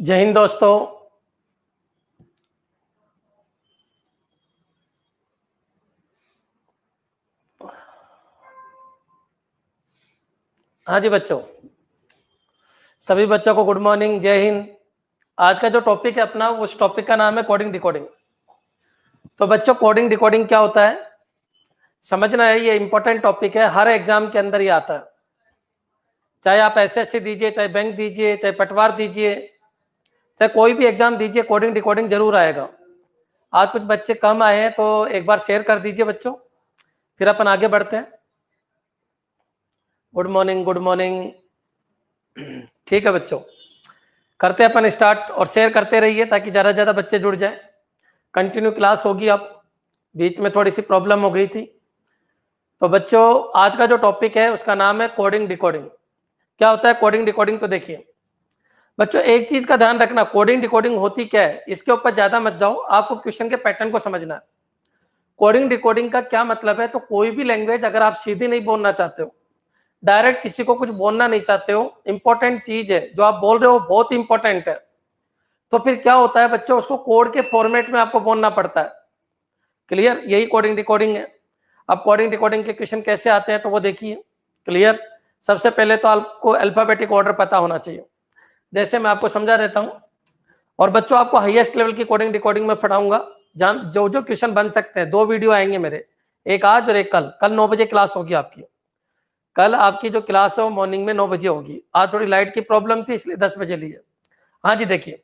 जय हिंद दोस्तों। हाँ जी बच्चों, सभी बच्चों को गुड मॉर्निंग, जय हिंद। आज का जो टॉपिक है अपना, उस टॉपिक का नाम है कोडिंग डिकोडिंग। तो बच्चों, कोडिंग डिकोडिंग क्या होता है समझना है। ये इंपॉर्टेंट टॉपिक है, हर एग्जाम के अंदर ही आता है। चाहे आप एसएससी दीजिए, चाहे बैंक दीजिए, चाहे पटवार दीजिए, चाहे कोई भी एग्जाम दीजिए, कोडिंग डिकोडिंग जरूर आएगा। आज कुछ बच्चे कम आए हैं तो एक बार शेयर कर दीजिए बच्चों, फिर अपन आगे बढ़ते हैं। Good morning, good morning. ठीक है बच्चों, करते हैं अपन स्टार्ट, और शेयर करते रहिए ताकि ज़्यादा से ज़्यादा बच्चे जुड़ जाए। कंटिन्यू क्लास होगी। अब बीच में थोड़ी सी प्रॉब्लम हो गई थी। तो बच्चों, आज का जो टॉपिक है उसका नाम है कोडिंग डिकोडिंग। क्या होता है कोडिंग डिकोडिंग? तो देखिए बच्चों, एक चीज का ध्यान रखना, कोडिंग डिकोडिंग होती क्या है, इसके ऊपर ज्यादा मत जाओ, आपको क्वेश्चन के पैटर्न को समझना है। कोडिंग डिकोडिंग का क्या मतलब है? तो कोई भी लैंग्वेज अगर आप सीधी नहीं बोलना चाहते हो, डायरेक्ट किसी को कुछ बोलना नहीं चाहते हो, इंपॉर्टेंट चीज है जो आप बोल रहे हो बहुत इंपॉर्टेंट है, तो फिर क्या होता है बच्चों, उसको कोड के फॉर्मेट में आपको बोलना पड़ता है। क्लियर? यही कोडिंग डिकोडिंग है। अब कोडिंग डिकोडिंग के क्वेश्चन कैसे आते हैं तो वो देखिए। क्लियर? सबसे पहले तो आपको अल्फाबेटिक ऑर्डर पता होना चाहिए। जैसे मैं आपको समझा देता हूं, और बच्चों आपको हाईएस्ट लेवल की कोडिंग डिकोडिंग में पढ़ाऊंगा। जान जो जो क्वेश्चन बन सकते हैं, 2 वीडियो आएंगे मेरे, एक आज और एक कल। कल 9 बजे क्लास होगी आपकी। कल आपकी जो क्लास है वो मॉर्निंग में 9 बजे होगी। आज थोड़ी लाइट की प्रॉब्लम थी इसलिए 10 बजे लिए। हाँ जी, देखिए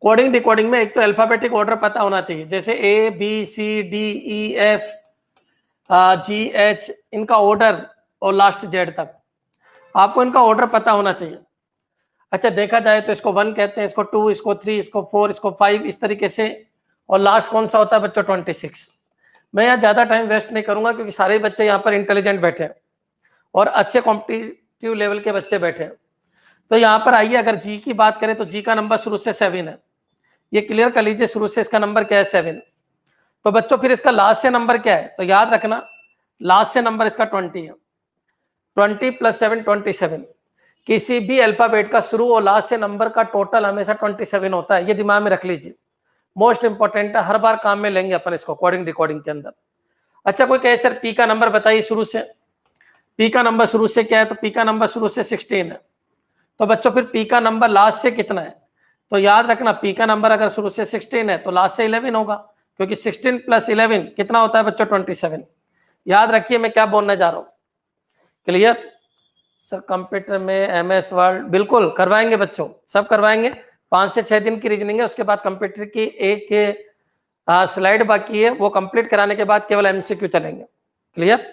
कोडिंग डिकोडिंग में एक तो अल्फाबेटिक ऑर्डर पता होना चाहिए, जैसे A B C D E F G H, इनका ऑर्डर, और लास्ट जेड तक आपको इनका ऑर्डर पता होना चाहिए। अच्छा, देखा जाए तो इसको 1 कहते हैं, इसको 2, इसको 3, इसको 4, इसको 5, इस तरीके से। और लास्ट कौन सा होता है बच्चों? 26। मैं यहाँ ज़्यादा टाइम वेस्ट नहीं करूंगा क्योंकि सारे बच्चे यहाँ पर इंटेलिजेंट बैठे हैं और अच्छे कॉम्पिटिटिव लेवल के बच्चे बैठे हैं। तो यहाँ पर आइए, अगर जी की बात करें तो जी का नंबर शुरू से 7 है। ये क्लियर कर लीजिए, शुरू से इसका नंबर क्या है? 7। तो बच्चों फिर इसका लास्ट से नंबर क्या है? तो याद रखना, लास्ट से नंबर इसका 20 है। 20 + 7 27। किसी भी अल्फाबेट का शुरू और लास्ट से नंबर का टोटल हमेशा 27 होता है। ये दिमाग में रख लीजिए, मोस्ट इंपॉर्टेंट है, हर बार काम में लेंगे अपन इसको कोडिंग डिकोडिंग के अंदर। अच्छा, कोई कहे सर पी का नंबर बताइए शुरू से। पी का नंबर शुरू से क्या है? तो पी का नंबर शुरू से 16 है। तो बच्चों फिर पी का नंबर लास्ट से कितना है? तो याद रखना, पी का नंबर अगर शुरू से 16 है तो लास्ट से 11 होगा, क्योंकि 16 + 11 कितना होता है बच्चों? 27। याद रखिए मैं क्या बोलने जा रहा हूँ। क्लियर? सर कंप्यूटर में एमएस वर्ड बिल्कुल करवाएंगे बच्चों, सब करवाएंगे। 5 से 6 दिन की रीजनिंग है, उसके बाद कंप्यूटर की एक स्लाइड बाकी है, वो कंप्लीट कराने के बाद केवल एमसीक्यू चलेंगे। क्लियर?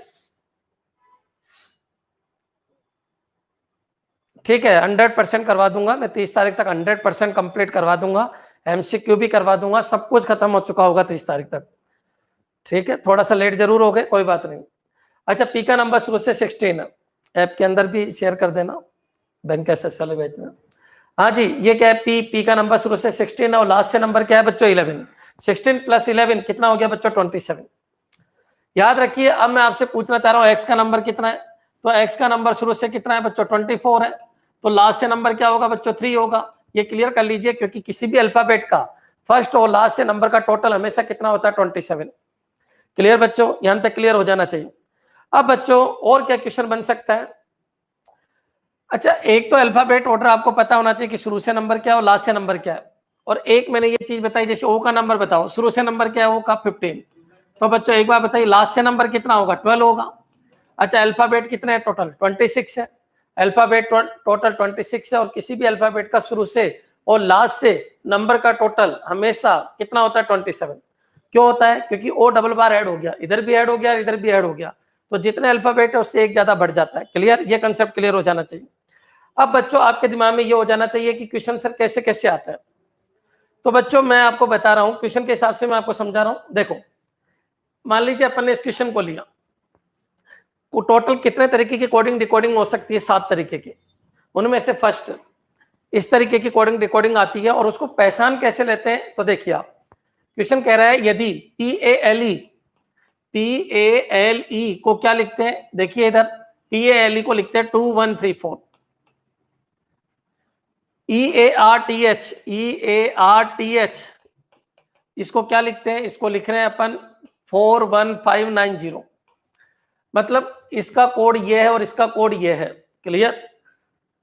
ठीक है, 100% करवा दूंगा मैं। 30 तारीख तक 100% कंप्लीट करवा दूंगा, एमसीक्यू भी करवा दूंगा, सब कुछ खत्म हो चुका होगा 30 तारीख तक। ठीक है, थोड़ा सा लेट जरूर हो गए, कोई बात नहीं। अच्छा, पी का नंबर शुरू से 16 है। ऐप के अंदर भी शेयर कर देना, बैंक एसएसएल भेजना। हाँ जी, ये क्या है? पी का नंबर शुरू से 16 है और लास्ट से नंबर क्या है बच्चों? 11। 16 + 11 कितना हो गया बच्चों? 27। याद रखिए, अब मैं आपसे पूछना चाह रहा हूँ एक्स का नंबर कितना है। तो एक्स का नंबर शुरू से कितना है बच्चों? 24 है। तो लास्ट से नंबर क्या होगा बच्चों? 3 होगा। ये क्लियर कर लीजिए, क्योंकि किसी भी अल्फाबेट का फर्स्ट और लास्ट से नंबर का टोटल हमेशा कितना होता है? 27। क्लियर बच्चों? यहां तक क्लियर हो जाना चाहिए। अब बच्चों और क्या क्वेश्चन बन सकता है? अच्छा, एक तो अल्फाबेट ऑर्डर आपको पता होना चाहिए कि शुरू से नंबर क्या है और लास्ट से नंबर क्या है। और एक मैंने ये चीज बताई, जैसे ओ का नंबर बताओ, शुरू से नंबर क्या है? ओ का 15। तो बच्चों एक बार बताइए, लास्ट से नंबर कितना होगा? 12 होगा। अच्छा, अल्फाबेट कितने हैं टोटल? 26 है। अल्फाबेट टोटल 26 है, और किसी भी अल्फाबेट का शुरू से और लास्ट से नंबर का टोटल हमेशा कितना होता है? 27। क्यों होता है? क्योंकि ओ डबल बार ऐड हो गया, इधर भी ऐड हो गया, इधर भी ऐड हो गया, तो जितने अल्फाबेट है उससे एक ज्यादा बढ़ जाता है। क्लियर? ये कंसेप्ट क्लियर हो जाना चाहिए। अब बच्चों आपके दिमाग में ये हो जाना चाहिए कि क्वेश्चन सर कैसे कैसे आता है। तो बच्चों मैं आपको बता रहा हूं, क्वेश्चन के हिसाब से मैं आपको समझा रहा हूं। देखो, मान लीजिए अपन ने इस क्वेश्चन को लिया, टोटल कितने तरीके की कोडिंग डिकोडिंग हो सकती है? 7 तरीके की। उनमें से फर्स्ट इस तरीके की कोडिंग डिकोडिंग आती है, और उसको पहचान कैसे लेते हैं? तो देखिए, आप क्वेश्चन कह रहा है यदि PALE को क्या लिखते हैं? देखिए इधर PALE को लिखते हैं 2 1 3 4। EARTH इसको क्या लिखते हैं? इसको लिख रहे हैं अपन 41590। मतलब इसका कोड ये है और इसका कोड ये है। क्लियर?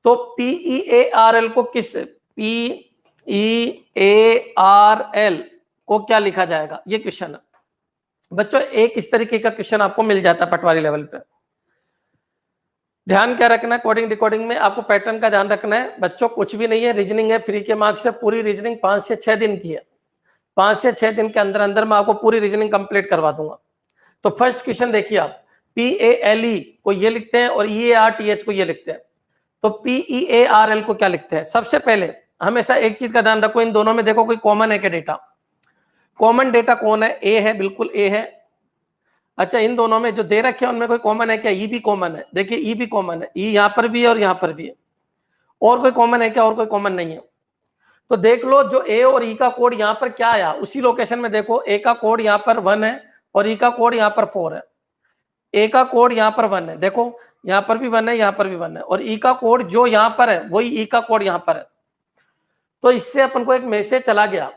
तो PEARL को किस PEARL को क्या लिखा जाएगा? ये क्वेश्चन है बच्चों। एक इस तरीके का क्वेश्चन आपको मिल जाता है पटवारी लेवल पे। ध्यान क्या रखना है कोडिंग डिकोडिंग में? आपको पैटर्न का ध्यान रखना है बच्चों। कुछ भी नहीं है, रीजनिंग है, फ्री के मार्क्स से। पूरी रीजनिंग 5 से 6 दिन की है। 5 से 6 दिन के अंदर अंदर मैं आपको पूरी रीजनिंग कंप्लीट करवा दूंगा। तो फर्स्ट क्वेश्चन देखिए आप, PALE को ये लिखते हैं और EARTH को ये लिखते हैं। तो PEARL को क्या लिखते हैं? सबसे पहले हमेशा एक चीज का ध्यान रखो, इन दोनों में देखो कोई कॉमन है क्या डेटा? कॉमन डेटा कौन है? ए है, बिल्कुल ए है। अच्छा, इन दोनों में जो दे रखे हैं उनमें कोई कॉमन है क्या? ई भी कॉमन है। देखिए ई भी कॉमन है, ई यहाँ पर भी है और यहाँ पर भी है। और कोई कॉमन है क्या? और कोई कॉमन नहीं है। तो देख लो जो ए और ई का कोड यहाँ पर क्या आया, उसी लोकेशन में देखो। ए का कोड यहाँ पर 1 है और ई का कोड यहाँ पर 4 है। ए का कोड यहाँ पर 1 है, देखो यहाँ पर भी 1 है, यहाँ पर भी 1 है। और ई का कोड जो यहाँ पर है वही ई का कोड यहाँ पर है। तो इससे अपन को एक मैसेज चला गया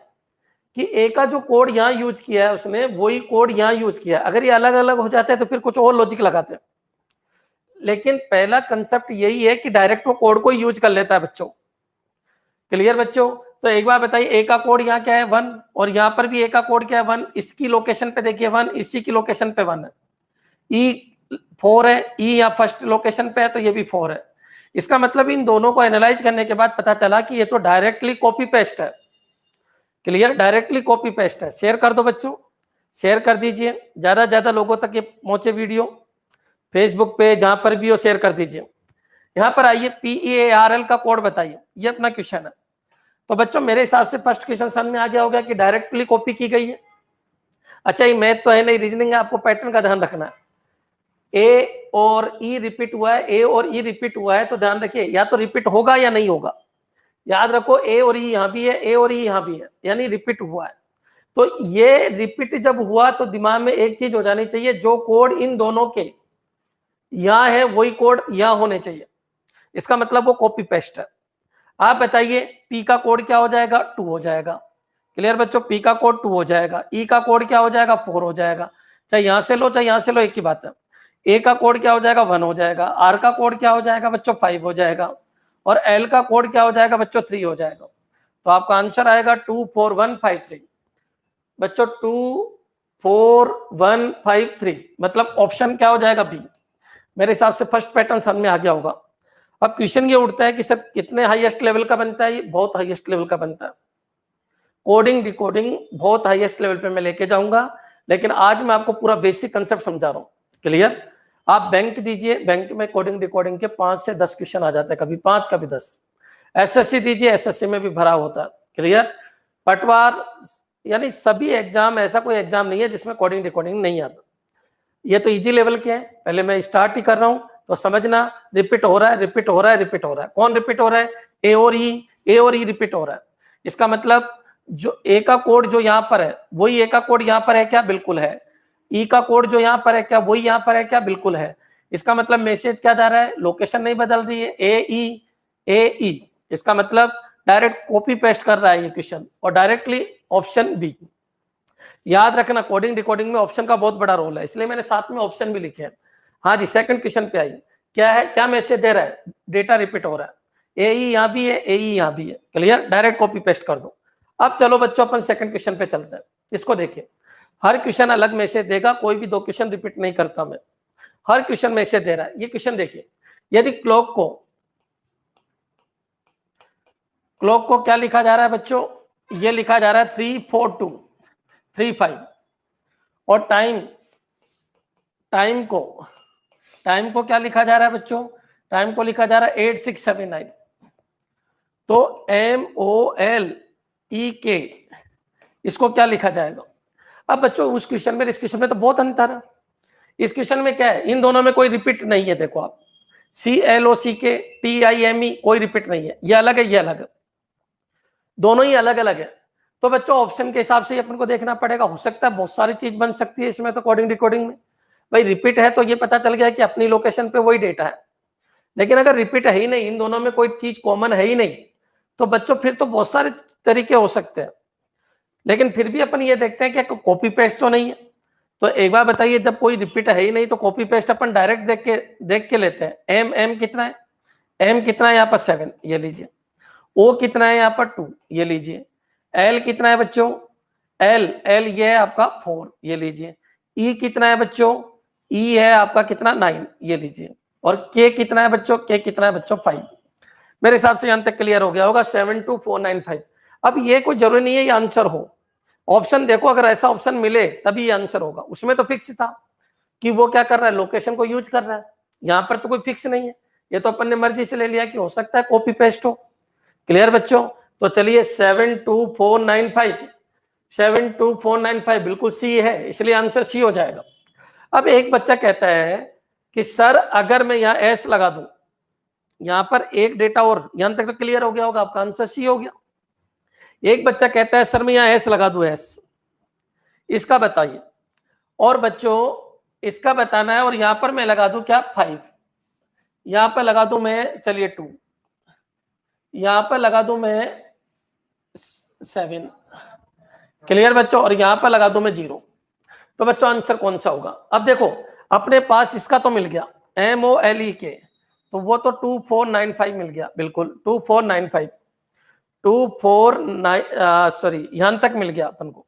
कि ए का जो कोड यहाँ यूज किया है उसने वही कोड यहाँ यूज किया है। अगर ये अलग अलग हो जाते हैं तो फिर कुछ और लॉजिक लगाते हैं। लेकिन पहला कंसेप्ट यही है कि डायरेक्ट वो कोड को यूज कर लेता है बच्चों। क्लियर बच्चों? तो एक बार बताइए, ए का कोड यहाँ क्या है? 1। और यहाँ पर भी ए का कोड क्या है? 1। इसकी लोकेशन पे देखिए 1, इसी की लोकेशन पे 1 है। ई 4 है, ई यहाँ फर्स्ट लोकेशन पे है तो ये भी 4 है। इसका मतलब इन दोनों को एनालाइज करने के बाद पता चला कि ये तो डायरेक्टली कॉपी पेस्ट है। क्लियर? डायरेक्टली कॉपी पेस्ट है। शेयर कर दो बच्चों, शेयर कर दीजिए, ज्यादा से ज्यादा लोगों तक ये पहुंचे वीडियो। फेसबुक पे जहां पर भी हो शेयर कर दीजिए। यहाँ पर आइए, PEARL का कोड बताइए, ये अपना क्वेश्चन है। तो बच्चों मेरे हिसाब से फर्स्ट क्वेश्चन समझ में आ गया होगा कि डायरेक्टली कॉपी की गई है। अच्छा, ये मैथ तो है नहीं, रीजनिंग है, आपको पैटर्न का ध्यान रखना है। ए और ई रिपीट हुआ है, ए और ई रिपीट हुआ है तो ध्यान रखिए या तो रिपीट होगा या नहीं होगा। याद रखो, ए और ई यहाँ भी है, ए और ई यहाँ भी है, यानी रिपीट हुआ है। तो ये रिपीट जब हुआ तो दिमाग में एक चीज हो जानी चाहिए, जो कोड इन दोनों के यहाँ है वही कोड यहाँ होने चाहिए। इसका मतलब वो कॉपी पेस्ट है। आप बताइए पी का कोड क्या हो जाएगा? 2 हो जाएगा। क्लियर बच्चों? पी का कोड 2 हो जाएगा। ई का कोड क्या हो जाएगा? 4 हो जाएगा। चाहे यहां से लो चाहे यहां से लो, एक ही बात है। ए का कोड क्या हो जाएगा? 1 हो जाएगा। आर का कोड क्या हो जाएगा बच्चों? 5 हो जाएगा। और एल का कोड क्या हो जाएगा बच्चों? 3 हो जाएगा। तो आपका आंसर आएगा 2 4 1 5 3। बच्चों 2 4 1 5 3 मतलब ऑप्शन क्या हो जाएगा? बी। मेरे हिसाब से फर्स्ट पैटर्न समझ में आ गया होगा। अब क्वेश्चन ये उठता है कि सर कितने हाईएस्ट लेवल का बनता है? ये बहुत हाईएस्ट लेवल का बनता है। कोडिंग डिकोडिंग बहुत हाईएस्ट लेवल पे मैं लेके जाऊंगा, लेकिन आज मैं आपको पूरा बेसिक कंसेप्ट समझा रहा हूँ। क्लियर? आप बैंक दीजिए, बैंक में कोडिंग डिकोडिंग के 5 से 10 क्वेश्चन आ जाते हैं, कभी 5 कभी 10। एसएससी दीजिए, एसएससी में भी भरा होता है। क्लियर? पटवार यानी सभी एग्जाम, ऐसा कोई एग्जाम नहीं है जिसमें कोडिंग डिकोडिंग नहीं आता। ये तो इजी लेवल के हैं, पहले मैं स्टार्ट ही कर रहा हूँ तो समझना। रिपीट हो रहा है, रिपीट हो रहा है, रिपीट हो रहा है। कौन रिपीट हो रहा है? ए और ई, ए और ई रिपीट हो रहा है। इसका मतलब जो ए का कोड जो यहाँ पर है वही ए का कोड यहाँ पर है क्या? बिल्कुल है। ई का कोड जो यहाँ पर है क्या वही यहाँ पर है क्या? बिल्कुल है। इसका मतलब मैसेज क्या जा रहा है? लोकेशन नहीं बदल रही है, ए ई। इसका मतलब डायरेक्ट कॉपी पेस्ट कर रहा है ये क्वेश्चन, और डायरेक्टली ऑप्शन बी। याद रखना कोडिंग डिकोडिंग में ऑप्शन का बहुत बड़ा रोल है, इसलिए मैंने साथ में ऑप्शन भी लिखे हैं। हाँ जी, सेकंड क्वेश्चन पे आइए। क्या है? क्या मैसेज दे रहा है? डेटा रिपीट हो रहा है। ए ई यहाँ भी है, ए ई यहाँ भी है। क्लियर? डायरेक्ट कॉपी पेस्ट कर दो। अब चलो बच्चों अपन सेकंड क्वेश्चन पे चलते हैं। इसको देखिए, हर क्वेश्चन अलग मैसेज देगा, कोई भी 2 क्वेश्चन रिपीट नहीं करता मैं। हर क्वेश्चन मैसेज दे रहा है। ये क्वेश्चन देखिए, यदि क्लॉक को क्या लिखा जा रहा है बच्चों? ये लिखा जा रहा है 34235। और टाइम को क्या लिखा जा रहा है बच्चों? टाइम को लिखा जा रहा है 8679। तो MOLEK इसको क्या लिखा जाएगा? अब बच्चों उस क्वेश्चन में इस क्वेश्चन में तो बहुत अंतर है। इस क्वेश्चन में क्या है? इन दोनों में कोई रिपीट नहीं है। देखो आप, CLOCK TIME कोई रिपीट नहीं है। ये अलग है, ये अलग है, दोनों ही अलग अलग है। तो बच्चों ऑप्शन के हिसाब से अपन को देखना पड़ेगा। हो सकता है बहुत सारी चीज बन सकती है इसमें तो कोडिंग डिकोडिंग में। भाई रिपीट है तो ये पता चल गया कि अपनी लोकेशन पे वही डेटा है। लेकिन अगर रिपीट है ही नहीं, इन दोनों में कोई चीज कॉमन है ही नहीं, तो बच्चों फिर तो बहुत सारे तरीके हो सकते हैं, लेकिन फिर भी अपन ये देखते हैं कि कॉपी पेस्ट तो नहीं है। तो एक बार बताइए, जब कोई रिपीट है ही नहीं तो कॉपी पेस्ट अपन डायरेक्ट देख के लेते हैं। एम कितना है, एम कितना है यहाँ पर 7, ये लीजिए। ओ कितना है यहाँ पर 2, ये लीजिए। एल कितना है बच्चों, एल ये है आपका 4, ये लीजिए। ई कितना है बच्चों, ई है आपका कितना 9, ये लीजिए। और के कितना है बच्चों, के कितना है बच्चों 5। मेरे हिसाब से यहां तक क्लियर हो गया होगा, 72495। अब ये कोई जरूरी नहीं है ये आंसर हो, ऑप्शन देखो, अगर ऐसा ऑप्शन मिले तभी ये आंसर होगा। उसमें तो फिक्स था कि वो क्या कर रहा है, लोकेशन को यूज कर रहा है। यहाँ पर तो कोई फिक्स नहीं है, ये तो अपन ने मर्जी से ले लिया कि हो सकता है कॉपी पेस्ट हो। क्लियर बच्चों? तो चलिए 72495, 72495 बिल्कुल सी है, इसलिए आंसर सी हो जाएगा। अब एक बच्चा कहता है कि सर अगर मैं यहाँ एस लगा दूं, यहां पर एक डेटा और, यहां तक तो क्लियर हो गया होगा, आपका आंसर सी हो गया। एक बच्चा कहता है सर मैं यहाँ एस लगा दूं, एस, इसका बताइए। और बच्चों इसका बताना है, और यहां पर मैं लगा दूं क्या 5, यहां पर लगा दूं मैं चलिए 2, यहां पर लगा दूं मैं 7। क्लियर बच्चों? और यहां पर लगा दूं मैं 0। तो बच्चों आंसर कौन सा होगा? अब देखो अपने पास इसका तो मिल गया MOLE के, तो वो तो 2495 मिल गया, बिल्कुल 2495, 249 सॉरी यहां तक मिल गया अपन को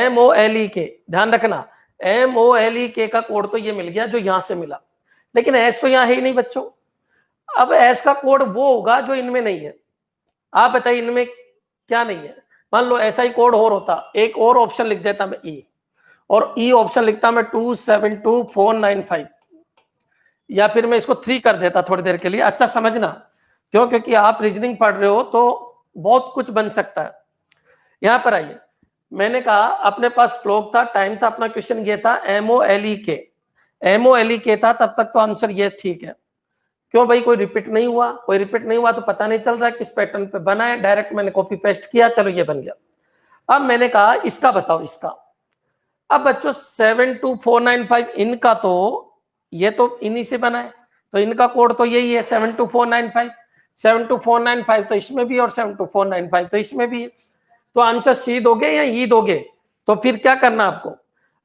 MOLE के। ध्यान रखना MOLE के का कोड तो ये मिल गया जो यहां से मिला, लेकिन एस तो यहां है ही नहीं बच्चों। अब एस का कोड वो होगा जो इनमें नहीं है। आप बताइए इनमें क्या नहीं है? मान लो ऐसा ही कोड और होता, एक और ऑप्शन लिख देता मैं ई, और ई ऑप्शन लिखता मैं 272495, या फिर मैं इसको 3 कर देता थोड़ी देर के लिए। अच्छा समझना, क्यों? क्योंकि आप रीजनिंग पढ़ रहे हो तो बहुत कुछ बन सकता है। यहां पर आइए, मैंने कहा अपने पास क्लॉक था, टाइम था, अपना क्वेश्चन ये था MOLE के था, तब तक तो आंसर ये ठीक है। क्यों भाई? कोई रिपीट नहीं हुआ, कोई रिपीट नहीं हुआ तो पता नहीं चल रहा किस पैटर्न पे बना है, डायरेक्ट मैंने कॉपी पेस्ट किया, चलो ये बन गया। अब मैंने कहा इसका बताओ, इसका। अब बच्चों 72495 इनका तो ये तो इन्हीं से बना है, तो इनका कोड तो यही है 72495, 72495 तो इसमें भी और 72495 तो इसमें भी है। तो आंसर सी दोगे या ई दोगे? तो फिर क्या करना आपको,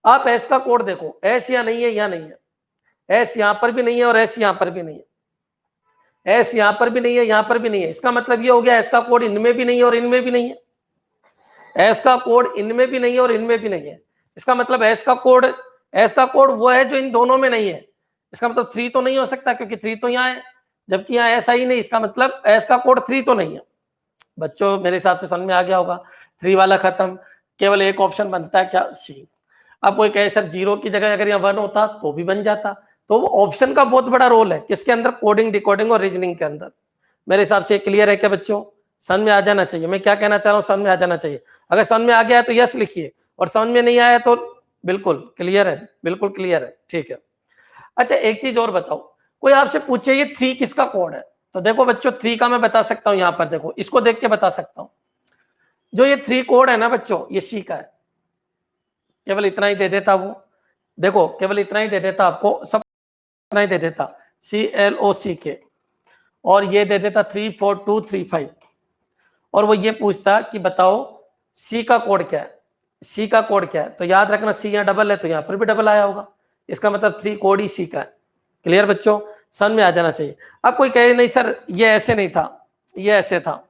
आप एस का कोड देखो, एस या नहीं है, या नहीं है, एस यहां पर भी नहीं है और एस यहां पर भी नहीं है, एस यहां पर भी नहीं है, यहां पर भी नहीं है। इसका मतलब ये हो गया एस का कोड इनमें भी नहीं है और इनमें भी नहीं है, एस का कोड इनमें भी नहीं है और इनमें भी नहीं है। इसका मतलब एस का कोड वो है जो इन दोनों में नहीं है। इसका मतलब 3 तो नहीं हो सकता, क्योंकि 3 तो यहाँ है, जबकि यहाँ ऐसा ही नहीं। इसका मतलब एस का कोड 3 तो नहीं है। बच्चों मेरे हिसाब से समझ में आ गया होगा, 3 वाला खत्म, केवल एक ऑप्शन बनता है क्या, सी। अब कोई कहे सर 0 की जगह अगर यहाँ 1 होता तो भी बन जाता। तो वो ऑप्शन का बहुत बड़ा रोल है किसके अंदर, कोडिंग, डिकोडिंग और रीजनिंग के अंदर। मेरे हिसाब से क्लियर है क्या बच्चों? समझ में आ जाना चाहिए, मैं क्या कहना चाह रहा हूँ समझ में आ जाना चाहिए। अगर समझ में आ गया है तो यस लिखिए, और समझ में नहीं आया तो बिल्कुल क्लियर है, बिल्कुल क्लियर है, ठीक है। अच्छा एक चीज और बताओ, कोई आपसे पूछे ये 3 किसका कोड है, तो देखो बच्चों 3 का मैं बता सकता हूँ, यहाँ पर देखो, इसको देख के बता सकता हूँ। जो ये 3 कोड है ना बच्चों, ये सी का है। केवल इतना ही दे देता वो, देखो केवल इतना ही दे देता आपको, सब इतना ही दे देता, CLOCK, और ये दे देता 34235, और वो ये पूछता कि बताओ सी का कोड क्या है, सी का कोड क्या है। तो याद रखना सी यहाँ डबल है तो यहाँ पर भी डबल आया होगा, इसका मतलब 3 कोड ही सी का है। क्लियर बच्चों? समझ में आ जाना चाहिए। अब कोई कहे नहीं सर ये ऐसे नहीं था, ये ऐसे था,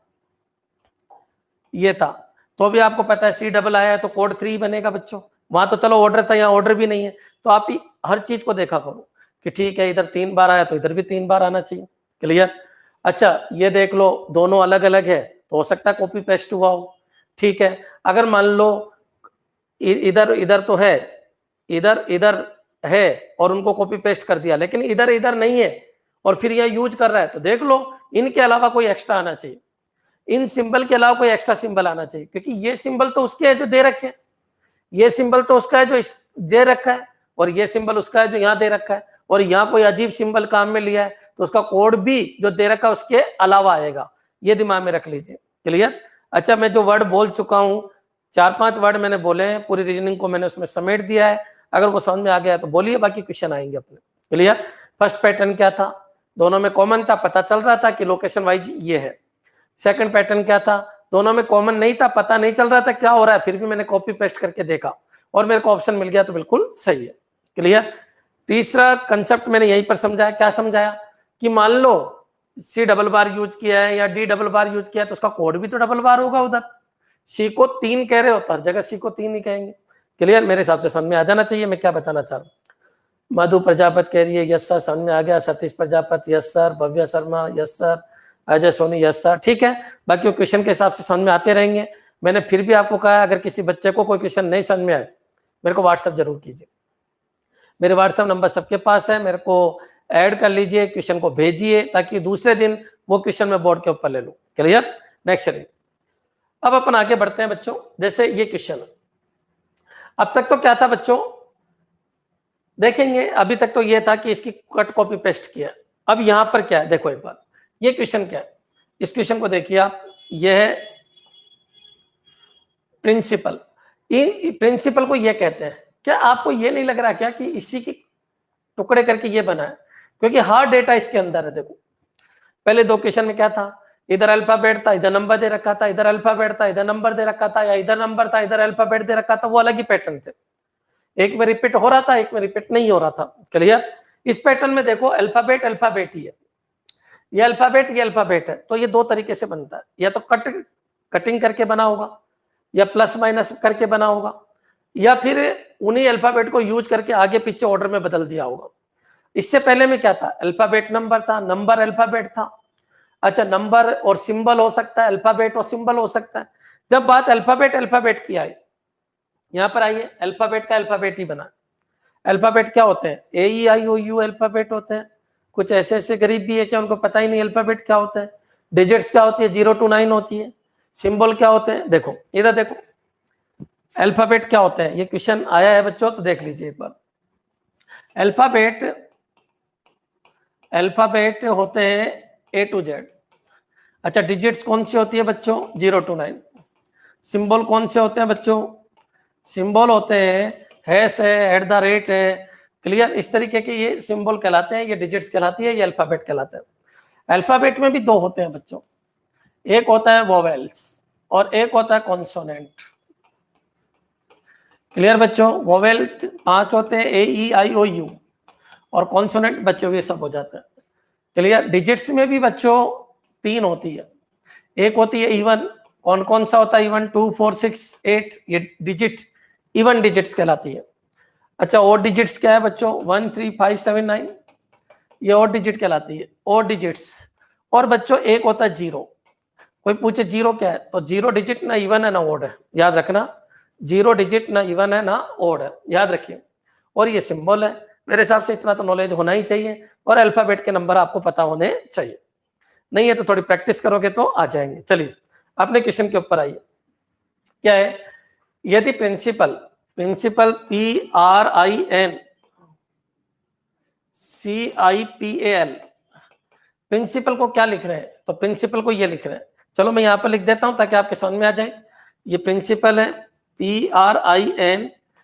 ये था, तो भी आपको पता है सी डबल आया है तो कोड 3 बनेगा बच्चों। वहां तो चलो ऑर्डर था, यहाँ ऑर्डर भी नहीं है, तो आप ही हर चीज को देखा करो कि ठीक है इधर 3 बार आया तो इधर भी 3 बार आना चाहिए। क्लियर? अच्छा ये देख लो दोनों अलग अलग है तो हो सकता है कॉपी पेस्ट हुआ हो, ठीक है। अगर मान लो इधर इधर तो है, इधर इधर है और उनको कॉपी पेस्ट कर दिया, लेकिन इधर इधर नहीं है और फिर यह यूज कर रहा है, तो देख लो इनके अलावा कोई एक्स्ट्रा आना चाहिए, इन सिंबल के अलावा कोई एक्स्ट्रा सिंबल आना चाहिए, क्योंकि ये सिंबल तो उसके है जो दे रखे हैं, ये सिंबल तो उसका है जो दे रखा है, और ये सिंबल उसका है जो यहाँ दे रखा है, और यहाँ कोई अजीब सिंबल काम में लिया है तो उसका कोड भी जो दे रखा है उसके अलावा आएगा, ये दिमाग में रख लीजिए। क्लियर? अच्छा मैं जो वर्ड बोल चुका हूँ, 4-5 वर्ड मैंने बोले हैं, पूरी रीजनिंग को मैंने उसमें समेट दिया है, अगर वो समझ में आ गया तो बोलिए, बाकी क्वेश्चन आएंगे अपने। क्लियर? फर्स्ट पैटर्न क्या था, दोनों में कॉमन था, पता चल रहा था कि लोकेशन वाइज ये है। सेकंड पैटर्न क्या था, दोनों में कॉमन नहीं था, पता नहीं चल रहा था क्या हो रहा है, फिर भी मैंने कॉपी पेस्ट करके देखा और मेरे को ऑप्शन मिल गया, तो बिल्कुल सही है। क्लियर। तीसरा कंसेप्ट मैंने यहीं पर समझाया, क्या समझाया कि मान लो सी डबल बार यूज किया है या डी डबल बार यूज किया है तो उसका कोड भी तो डबल बार होगा। उधर सी को 3 कह रहे हो तो हर जगह सी को 3 ही कहेंगे। क्लियर, मेरे हिसाब से समझ में आ जाना चाहिए मैं क्या बताना चाह रहा हूँ। मधु प्रजापति कह रही है यस सर, समझ में आ गया। Satish Prajapati yes sir, Bhavya Sharma yes sir, Ajay Soni yes sir. ठीक है, बाकी क्वेश्चन के हिसाब से समझ में आते रहेंगे। मैंने फिर भी आपको कहा अगर किसी बच्चे को कोई क्वेश्चन नहीं समझ में आए मेरे को व्हाट्सएप जरूर कीजिए, मेरे व्हाट्सएप नंबर सबके पास है, मेरे को ऐड कर लीजिए, क्वेश्चन को भेजिए ताकि दूसरे दिन वो क्वेश्चन मैं बोर्ड के ऊपर ले लूं। क्लियर। नेक्स्ट चलिए, अब अपन आगे बढ़ते हैं बच्चों। जैसे ये क्वेश्चन अब तक तो क्या था बच्चों, देखेंगे अभी तक तो ये था कि इसकी कट कॉपी पेस्ट किया। अब यहां पर क्या है देखो एक बार, ये क्वेश्चन क्या है, इस क्वेश्चन को देखिए आप, ये है प्रिंसिपल। प्रिंसिपल को ये कहते हैं। क्या आपको ये नहीं लग रहा क्या कि इसी की टुकड़े करके ये बना है, क्योंकि हार्ड डेटा इसके अंदर है। देखो पहले 2 क्वेश्चन में क्या था, इधर अल्फाबेट था, इधर नंबर दे रखा था, इधर अल्फाबेट था, इधर नंबर दे रखा था, या इधर नंबर था, इधर अल्फाबेट दे रखा था। वो अलग ही पैटर्न थे, एक में रिपीट हो रहा था, एक में रिपीट नहीं हो रहा था। क्लियर। इस पैटर्न में देखो अल्फाबेट अल्फाबेट ही है, ये अल्फाबेट ये अल्फाबेट है, तो ये 2 तरीके से बनता है, या तो कटिंग करके बना होगा, या प्लस माइनस करके बना होगा, या फिर उन्हीं अल्फाबेट को यूज करके आगे पीछे ऑर्डर में बदल दिया होगा। इससे पहले में क्या था, अल्फाबेट नंबर था, नंबर अल्फाबेट था। अच्छा, नंबर और सिंबल हो सकता है, अल्फाबेट और सिंबल हो सकता है। जब बात अल्फाबेट अल्फाबेट की आई, यहां पर आइए, अल्फाबेट का अल्फाबेट ही बना। अल्फाबेट क्या होते हैं, AEIOU अल्फाबेट होते हैं। कुछ ऐसे ऐसे गरीब भी है कि उनको पता ही नहीं अल्फाबेट क्या होता है। डिजिट्स क्या होती है, 0 to 9 होती है। सिंबल क्या होते हैं, देखो इधर देखो अल्फाबेट क्या होते हैं, ये क्वेश्चन आया है बच्चों, तो देख लीजिए एक बार। अल्फाबेट होते हैं A to Z। अच्छा, डिजिट्स कौन सी होती है बच्चों, 0 to 9। सिंबल कौन से होते हैं बच्चों, सिंबल होते हैं हैश है, @ है। क्लियर, इस तरीके के ये सिंबल कहलाते हैं, ये डिजिट्स कहलाती है, ये अल्फाबेट कहलाता है। अल्फाबेट में भी 2 होते हैं बच्चों, एक होता है वोवेल्स और एक होता है कॉन्सोनेंट। क्लियर बच्चों, वोवेल 5 होते हैं, AEIOU, और कॉन्सोनेंट बच्चों ये सब हो जाता है। क्लियर। डिजिट्स में भी बच्चों 3 होती है, एक होती है इवन। कौन कौन सा होता है इवन, 2 4 6 8, ये डिजिट इवन डिजिट्स कहलाती है। अच्छा, और डिजिट्स क्या है बच्चों, 1 3 5 7 9, ये और डिजिट कहलाती है, और डिजिट्स। और बच्चों एक होता है 0। कोई पूछे 0 क्या है, तो 0 डिजिट ना इवन है ना ओड है, याद रखना। 0 डिजिट ना इवन है ना ओड है, याद रखिए। और ये सिंबल है। मेरे हिसाब से इतना तो नॉलेज होना ही चाहिए, और अल्फाबेट के नंबर आपको पता होने चाहिए, नहीं है तो थोड़ी प्रैक्टिस करोगे तो आ जाएंगे। चलिए अपने क्वेश्चन के ऊपर आइए, क्या है, यदि प्रिंसिपल PRINCIPAL, प्रिंसिपल को क्या लिख रहे हैं, तो प्रिंसिपल को ये लिख रहे हैं। चलो मैं यहाँ पर लिख देता हूं ताकि आपके समझ में आ जाए। ये प्रिंसिपल है,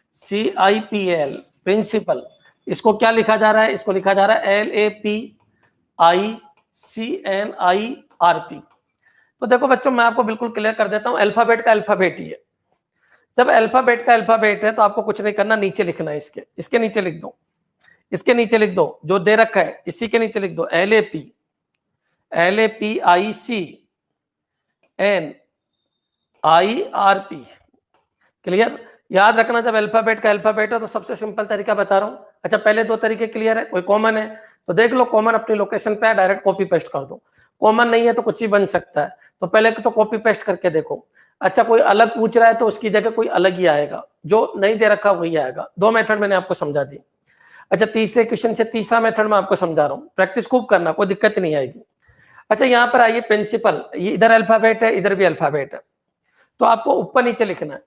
PRINCIPAL, प्रिंसिपल। इसको क्या लिखा जा रहा है, इसको लिखा जा रहा है LAPICNIRP। तो देखो बच्चों, मैं आपको बिल्कुल क्लियर कर देता हूं, अल्फाबेट का अल्फाबेट ही है। जब अल्फाबेट का अल्फाबेट है तो आपको कुछ नहीं करना, नीचे लिखना है, इसके नीचे लिख दो, इसके नीचे लिख दो, जो दे रखा है इसी के नीचे लिख दो, LAPICNIRP। क्लियर। याद रखना, जब अल्फाबेट का अल्फाबेट है तो सबसे सिंपल तरीका बता रहा हूं। अच्छा, पहले 2 तरीके क्लियर है, कोई कॉमन है तो देख लो, कॉमन अपनी लोकेशन पे है, डायरेक्ट कॉपी पेस्ट कर दो। कॉमन नहीं है तो कुछ ही बन सकता है, तो पहले तो कॉपी पेस्ट करके देखो। अच्छा, कोई अलग पूछ रहा है तो उसकी जगह कोई अलग ही आएगा, जो नहीं दे रखा वही आएगा। 2 मेथड मैंने आपको समझा दी। अच्छा, तीसरे क्वेश्चन से तीसरा मेथड मैं आपको समझा रहा हूँ, प्रैक्टिस खूब करना, कोई दिक्कत नहीं आएगी। अच्छा, यहाँ पर आइए, प्रिंसिपल, ये इधर अल्फाबेट है, इधर भी अल्फाबेट है, तो आपको ऊपर नीचे लिखना है।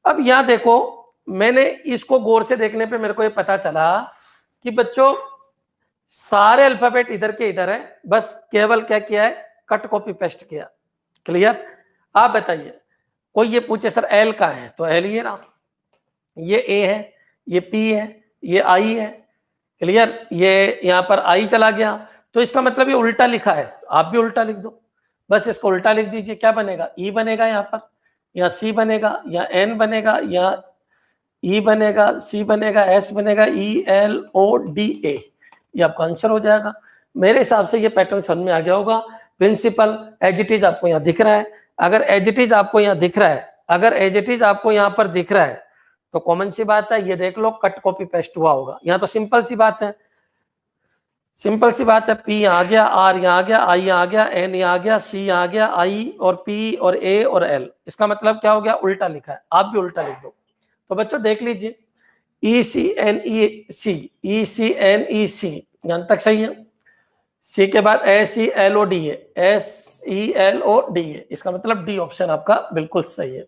अब यहाँ देखो, मैंने इसको गौर से देखने पे मेरे को ये पता चला कि बच्चों सारे अल्फाबेट इधर के इधर है, बस केवल क्या किया है, कट कॉपी पेस्ट किया। क्लियर। आप बताइए, कोई ये पूछे सर एल का है तो एल ही है ना, ये ए है, ये पी है, ये आई है। क्लियर। ये यहाँ पर आई चला गया, तो इसका मतलब ये उल्टा लिखा है, आप भी उल्टा लिख दो। बस इसको उल्टा लिख दीजिए, क्या बनेगा, ई बनेगा यहाँ पर, या सी बनेगा, या एन बनेगा, या ई बनेगा, सी बनेगा, एस बनेगा, ई एल ओ डी ए, ये आपका आंसर हो जाएगा। मेरे हिसाब से ये पैटर्न समझ में आ गया होगा। प्रिंसिपल एज इट इज आपको यहाँ दिख रहा है, अगर एज इट इज आपको यहाँ दिख रहा है, अगर एज इट इज आपको यहाँ पर दिख रहा है तो कॉमन सी बात है, ये देख लो कट कॉपी पेस्ट हुआ होगा। यहाँ तो सिंपल सी बात है, सिंपल सी बात है, पी आ गया, आर यहाँ आ गया, आई आ गया, एन यहाँ आ गया, सी आ गया, आई और पी और ए और एल, इसका मतलब क्या हो गया, उल्टा लिखा है, आप भी उल्टा लिख दो। तो बच्चों देख लीजिए, ई सी एन ई सी, ई सी एन ई सी, यहाँ तक सही है। सी के बाद S E L O D है, S E L O D है, इसका मतलब डी ऑप्शन आपका बिल्कुल सही है।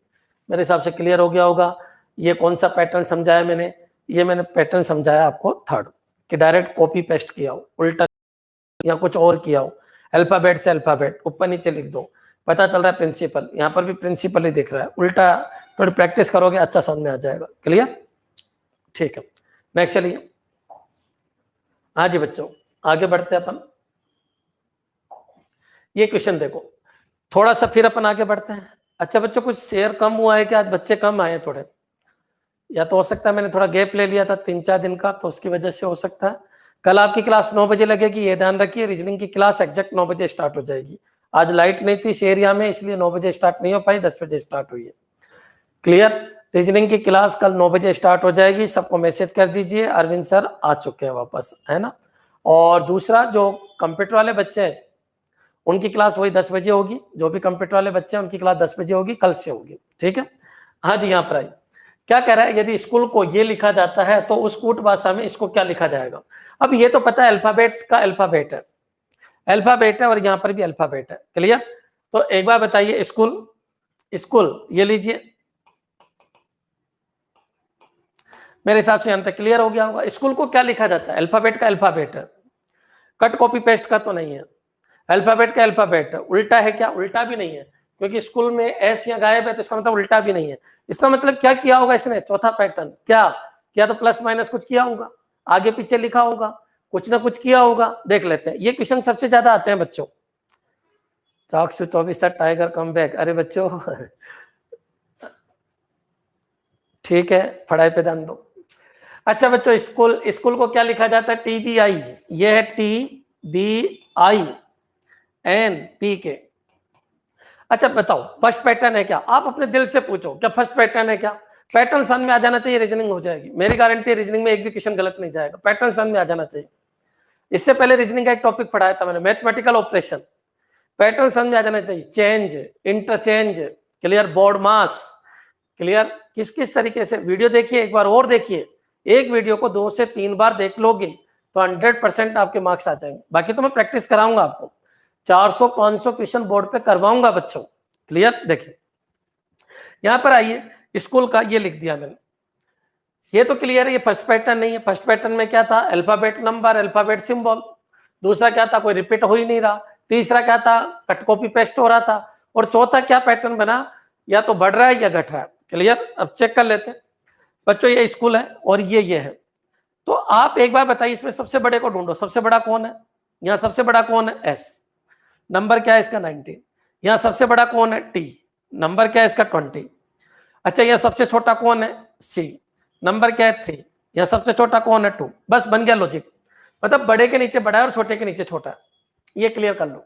मेरे हिसाब से क्लियर हो गया होगा। ये कौन सा पैटर्न समझाया मैंने, ये मैंने पैटर्न समझाया आपको थर्ड, कि डायरेक्ट कॉपी पेस्ट किया हो, उल्टा या कुछ और किया हो, अल्फाबेट से अल्फाबेट ऊपर नीचे लिख दो, पता चल रहा है प्रिंसिपल, यहाँ पर भी प्रिंसिपल ही दिख रहा है, उल्टा थोड़ी प्रैक्टिस करोगे अच्छा समझ में आ जाएगा। क्लियर, ठीक है, नेक्स्ट चलिए। हाँ जी बच्चों, आगे बढ़ते हैं अपन। ये क्वेश्चन देखो, थोड़ा सा फिर अपन आगे बढ़ते हैं। अच्छा बच्चों, कुछ शेयर कम हुआ है कि आज बच्चे कम आए थोड़े, या तो हो सकता है मैंने थोड़ा गैप ले लिया था 3-4 दिन का, तो उसकी वजह से हो सकता है। कल आपकी क्लास 9 बजे लगेगी, ये ध्यान रखिए, रीजनिंग की क्लास एग्जैक्ट 9 बजे स्टार्ट हो जाएगी। आज लाइट नहीं थी इस एरिया में, इसलिए 9 बजे स्टार्ट नहीं हो पाई, 10 बजे स्टार्ट हुई है। क्लियर, रीजनिंग की क्लास कल 9 बजे स्टार्ट हो जाएगी, सबको मैसेज कर दीजिए, अरविंद सर आ चुके हैं वापस, है ना। और दूसरा, जो कंप्यूटर वाले बच्चे हैं उनकी क्लास वही 10 बजे होगी, जो भी कंप्यूटर वाले बच्चे हैं उनकी क्लास 10 बजे होगी, कल से होगी, ठीक है। हाँ जी, यहाँ पर आई, क्या कह रहा है, यदि स्कूल को ये लिखा जाता है तो उस कूट भाषा में इसको क्या लिखा जाएगा। अब ये तो पता है अल्फाबेट का अल्फाबेट है, अल्फाबेट है, और यहाँ पर भी अल्फाबेट है। क्लियर, तो एक बार बताइए, स्कूल, स्कूल ये लीजिए, मेरे हिसाब से यहाँ तक क्लियर हो गया होगा। स्कूल को क्या लिखा जाता है, अल्फाबेट का अल्फाबेट है, कट कॉपी पेस्ट का तो नहीं है, अल्फाबेट का अल्फाबेट है। उल्टा है क्या, उल्टा भी नहीं है, क्योंकि स्कूल में एस या गायब है, तो इसका मतलब उल्टा भी नहीं है। इसका मतलब क्या किया होगा इसने, चौथा पैटर्न क्या तो प्लस माइनस कुछ किया होगा, आगे पीछे लिखा होगा, कुछ ना कुछ किया होगा। देख लेते हैं, ये क्वेश्चन सबसे ज्यादा आते हैं बच्चों। 424 टाइगर कम बैक, अरे बच्चों ठीक है, पढ़ाई पे ध्यान दो। अच्छा बच्चों, स्कूल, स्कूल को क्या लिखा जाता है, TBI, ये है TBINPK। अच्छा बताओ, फर्स्ट पैटर्न है क्या, आप अपने दिल से पूछो, क्या फर्स्ट पैटर्न है क्या। पैटर्न समझ में आ जाना चाहिए, रीजनिंग हो जाएगी, मेरी गारंटी है रीजनिंग में एक भी क्वेश्चन गलत नहीं जाएगा, पैटर्न समझ में आ जाना चाहिए। इससे पहले रीजनिंग का एक टॉपिक पढ़ाया था मैंने, मैथमेटिकल ऑपरेशन, पैटर्न समझ में आ जाना चाहिए, चेंज, इंटरचेंज, क्लियर, बोर्ड मास, क्लियर, किस किस तरीके से। वीडियो देखिए, एक बार और देखिए, एक वीडियो को 2 से 3 बार देख लोगे तो 100% आपके मार्क्स आ जाएंगे। बाकी तो मैं प्रैक्टिस कराऊंगा आपको, 400-500 क्वेश्चन बोर्ड पे करवाऊंगा बच्चों। क्लियर, देखिए यहां पर आइए, स्कूल का ये लिख दिया मैंने, ये तो क्लियर है, ये फर्स्ट पैटर्न नहीं है। फर्स्ट पैटर्न में क्या था, अल्फाबेट नंबर, अल्फाबेट सिंबल। दूसरा क्या था, कोई रिपीट हो ही नहीं रहा। तीसरा क्या था, कट कॉपी पेस्ट हो रहा था। और चौथा क्या पैटर्न बना, या तो बढ़ रहा है या घट रहा है। क्लियर, अब चेक कर लेते हैं बच्चों, ये स्कूल है और ये है। तो आप एक बार बताइए, इसमें सबसे बड़े को ढूंढो, सबसे बड़ा कौन है, यहाँ सबसे बड़ा कौन है, S, नंबर क्या है इसका 19। यहाँ सबसे बड़ा कौन है, T, नंबर क्या है इसका 20। अच्छा, यहाँ सबसे छोटा कौन है, C, नंबर क्या है 3। यहाँ सबसे छोटा कौन है 2। बस बन गया लॉजिक, मतलब बड़े के नीचे बड़ा है और छोटे के नीचे छोटा है। ये क्लियर कर लो।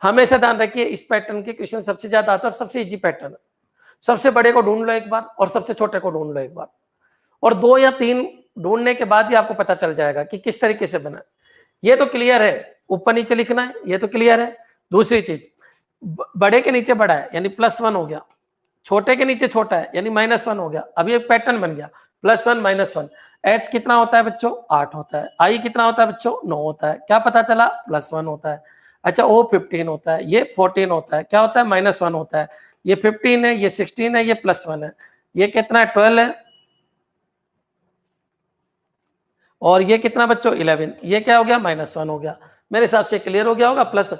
हमेशा ध्यान रखिए, इस पैटर्न के क्वेश्चन सबसे ज्यादा आता है और सबसे इजी पैटर्न है। सबसे बड़े को ढूंढ लो एक बार और सबसे छोटे को ढूंढ लो एक बार, और 2 या 3 ढूंढने के बाद ही आपको पता चल जाएगा कि किस तरीके से बना। ये तो क्लियर है, ऊपर नीचे लिखना है, ये तो क्लियर है। दूसरी चीज, बड़े के नीचे बड़ा है यानी +1 हो गया, छोटे के नीचे छोटा है यानी -1 हो गया। अब ये पैटर्न बन गया, +1 -1। H कितना होता है बच्चों, 8 होता है। I कितना होता है बच्चों, 9 होता है। क्या पता चला, +1 होता है। अच्छा, O 15 होता है, ये 14 होता है। क्या होता है, -1 होता है। ये 15 है, ये 16 है, ये +1 है। ये कितना है, 12 है। और ये कितना बच्चों, 11। ये क्या हो गया, -1 हो गया। मेरे हिसाब से क्लियर हो गया होगा। प्लस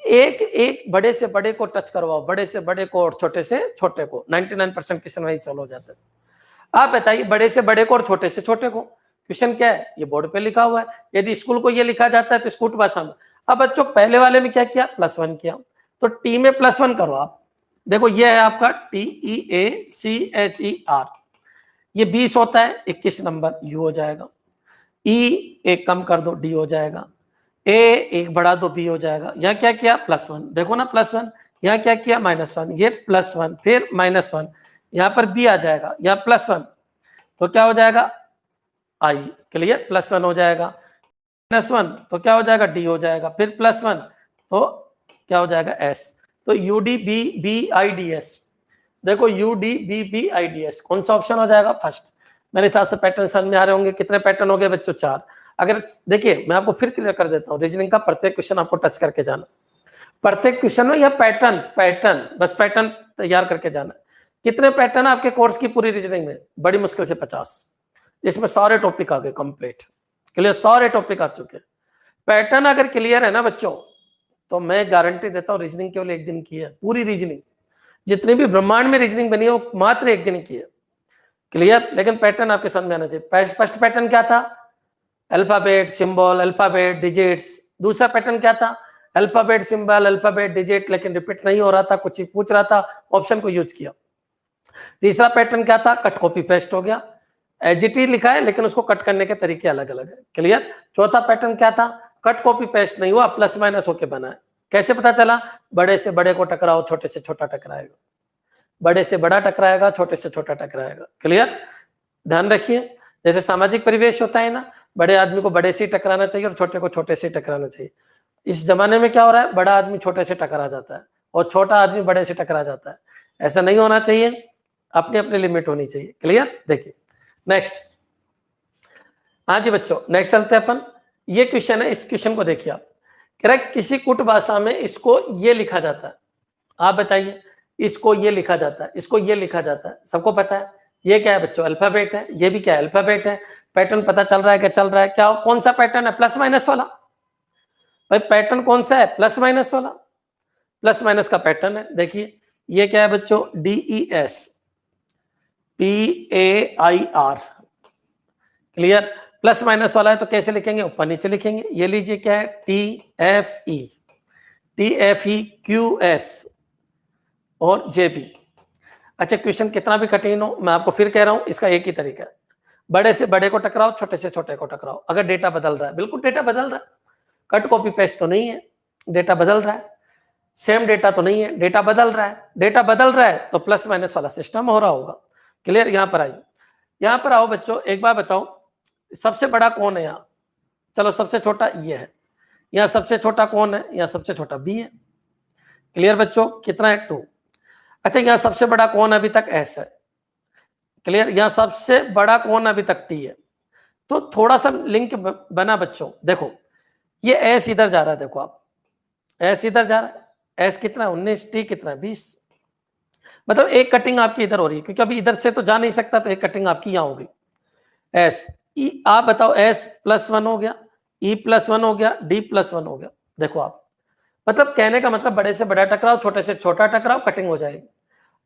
एक बड़े से बड़े को टच करवाओ, बड़े से बड़े को और छोटे से छोटे को, 99% क्वेश्चन वही सॉल्व हो जाता है। आप बताइए, बड़े से बड़े को और छोटे से छोटे को। क्वेश्चन क्या है, ये बोर्ड पे लिखा हुआ है। यदि स्कूल को ये लिखा जाता है तो स्कूट भाषा में। अब बच्चों पहले वाले में क्या किया, +1 किया, तो टी में +1 करो आप। देखो ये है आपका TEACHER, ये 20 होता है, 21 नंबर U हो जाएगा। E एक कम कर दो D हो जाएगा। A एक बढ़ा दो B हो जाएगा। यहाँ क्या किया +1, देखो ना +1, यहाँ क्या किया -1, ये +1 फिर -1, यहाँ पर B आ जाएगा, यहाँ +1 तो क्या हो जाएगा I, क्लियर, +1 हो जाएगा। -1 तो क्या हो जाएगा D हो जाएगा, फिर +1 तो क्या हो जाएगा S। तो UDBBIDS, देखो UDBBIDS कौन सा ऑप्शन हो जाएगा फर्स्ट। मेरे हिसाब से पैटर्न समझ में आ रहे होंगे। कितने पैटर्न हो गए बच्चों 4। अगर देखिए मैं आपको फिर क्लियर कर देता हूँ, रीजनिंग का प्रत्येक क्वेश्चन आपको टच करके जाना, प्रत्येक क्वेश्चन में यह पैटर्न बस पैटर्न तैयार करके जाना। कितने पैटर्न आपके कोर्स की पूरी रीजनिंग में, बड़ी मुश्किल से 50, इसमें सारे टॉपिक आ गए कंप्लीट, क्लियर, सारे टॉपिक आ चुके हैं। पैटर्न अगर क्लियर है ना बच्चों, तो मैं गारंटी देता हूँ रीजनिंग केवल एक दिन की है। पूरी रीजनिंग जितनी भी ब्रह्मांड में रीजनिंग बनी है वो मात्र एक दिन की है, क्लियर। लेकिन पैटर्न आपके समझ में आना चाहिए। फर्स्ट पैटर्न क्या था, अल्फाबेट सिंबल अल्फाबेट डिजिट्स। दूसरा पैटर्न क्या था, अल्फाबेट सिंबल अल्फाबेट डिजिट, लेकिन रिपीट नहीं हो रहा था, कुछ ही पूछ रहा था, ऑप्शन को यूज किया। तीसरा पैटर्न क्या था, कट कॉपी पेस्ट हो गया, एजिटी लिखा है लेकिन उसको कट करने के तरीके अलग अलग है, क्लियर। चौथा पैटर्न क्या था, कट कॉपी पेस्ट नहीं हुआ, प्लस माइनस होके बना है। कैसे पता चला, बड़े से बड़े को टकराओ, छोटे से छोटा टकराएगा, बड़े से बड़ा टकराएगा, छोटे से छोटा टकराएगा, क्लियर। ध्यान रखिए, जैसे सामाजिक परिवेश होता है ना, बड़े आदमी को बड़े से टकराना चाहिए और छोटे को छोटे से टकराना चाहिए। इस जमाने में क्या हो रहा है, बड़ा आदमी छोटे से टकरा जाता है और छोटा आदमी बड़े से टकरा जाता है। ऐसा नहीं होना चाहिए, अपनी अपनी लिमिट होनी चाहिए, क्लियर। देखिए नेक्स्ट, हाँ जी बच्चों नेक्स्ट चलते हैं अपन। ये क्वेश्चन है, इस क्वेश्चन को देखिए आप। करेक्ट, किसी कुट भाषा में इसको ये लिखा जाता है, आप बताइए, इसको ये लिखा जाता है, इसको ये लिखा जाता है, सबको पता है। ये क्या है बच्चों, अल्फाबेट है, ये भी क्या है अल्फाबेट है। पैटर्न पता चल रहा है क्या, चल रहा है क्या, कौन सा पैटर्न है, प्लस माइनस वाला। भाई पैटर्न कौन सा है, प्लस माइनस वाला, प्लस माइनस का पैटर्न है। देखिए ये क्या है बच्चों, DESPAIR, क्लियर। प्लस माइनस वाला है तो कैसे लिखेंगे, ऊपर नीचे लिखेंगे। ये लीजिए क्या है, TFE QS और JB। अच्छा क्वेश्चन कितना भी कठिन हो, मैं आपको फिर कह रहा हूं, इसका एक ही तरीका है, बड़े से बड़े को टकराओ, छोटे से छोटे को टकराओ। अगर डेटा बदल रहा है, बिल्कुल डेटा बदल रहा है, कट कॉपी पेस्ट तो नहीं है, डेटा बदल रहा है, सेम डेटा तो नहीं है, डेटा बदल रहा है, डेटा बदल रहा है तो प्लस माइनस वाला सिस्टम हो रहा होगा, क्लियर। यहां पर आइए, यहां पर आओ बच्चों, एक बार बताओ सबसे बड़ा कौन है यहाँ, चलो सबसे छोटा ये है, यहाँ सबसे छोटा कौन है, यहाँ सबसे छोटा B है, क्लियर बच्चों। कितना है 2। अच्छा यहाँ सबसे बड़ा कौन अभी तक S है, क्लियर। यहाँ सबसे बड़ा कौन अभी तक T है। तो थोड़ा सा लिंक बना बच्चों, देखो ये S इधर जा रहा है, देखो आप S इधर जा रहा है, S कितना 19, T कितना 20, मतलब एक कटिंग आपकी इधर हो रही है, क्योंकि अभी इधर से तो जा नहीं सकता, तो एक कटिंग आपकी यहाँ होगी। S E, आप बताओ S+1 हो गया, E+1 हो गया, D+1 हो गया। देखो आप, मतलब कहने का मतलब बड़े से बड़ा टकराओ, छोटे से छोटा टकराओ, कटिंग हो जाएगी।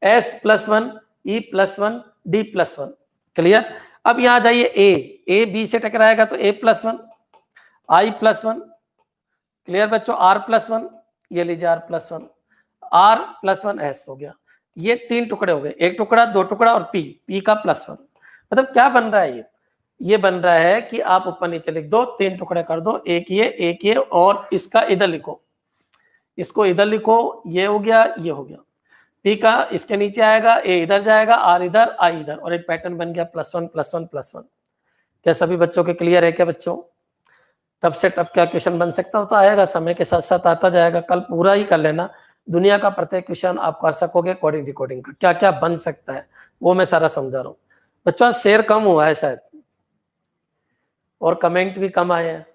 S+1 E+1 D+1, clear. अब यहां जाइए, A B से टकराएगा तो A+1 I+1, क्लियर बच्चों। R+1, ये लीजिए R+1, R+1 S हो गया। ये 3 टुकड़े हो गए, एक टुकड़ा, 2 टुकड़ा और P का +1। मतलब क्या बन रहा है, ये बन रहा है कि आप ऊपर नीचे लिख दो, 3 टुकड़े कर दो, एक ये और इसका इधर लिखो, इसको इधर लिखो, ये हो गया, ये हो गया। P का इसके नीचे आएगा, A इधर जाएगा, R इधर, I इधर, और एक पैटर्न बन गया +1 +1 +1। क्या सभी बच्चों के क्लियर है क्या बच्चों। टफ से टफ क्या क्वेश्चन बन सकता हो, तो आएगा, समय के साथ साथ आता जाएगा। कल पूरा ही कर लेना, दुनिया का प्रत्येक क्वेश्चन आप कर सकोगे। कोडिंग डिकोडिंग का क्या क्या बन सकता है वो मैं सारा समझा रहा हूँ बच्चों। शेयर कम हुआ है शायद, और कमेंट भी कम आए हैं,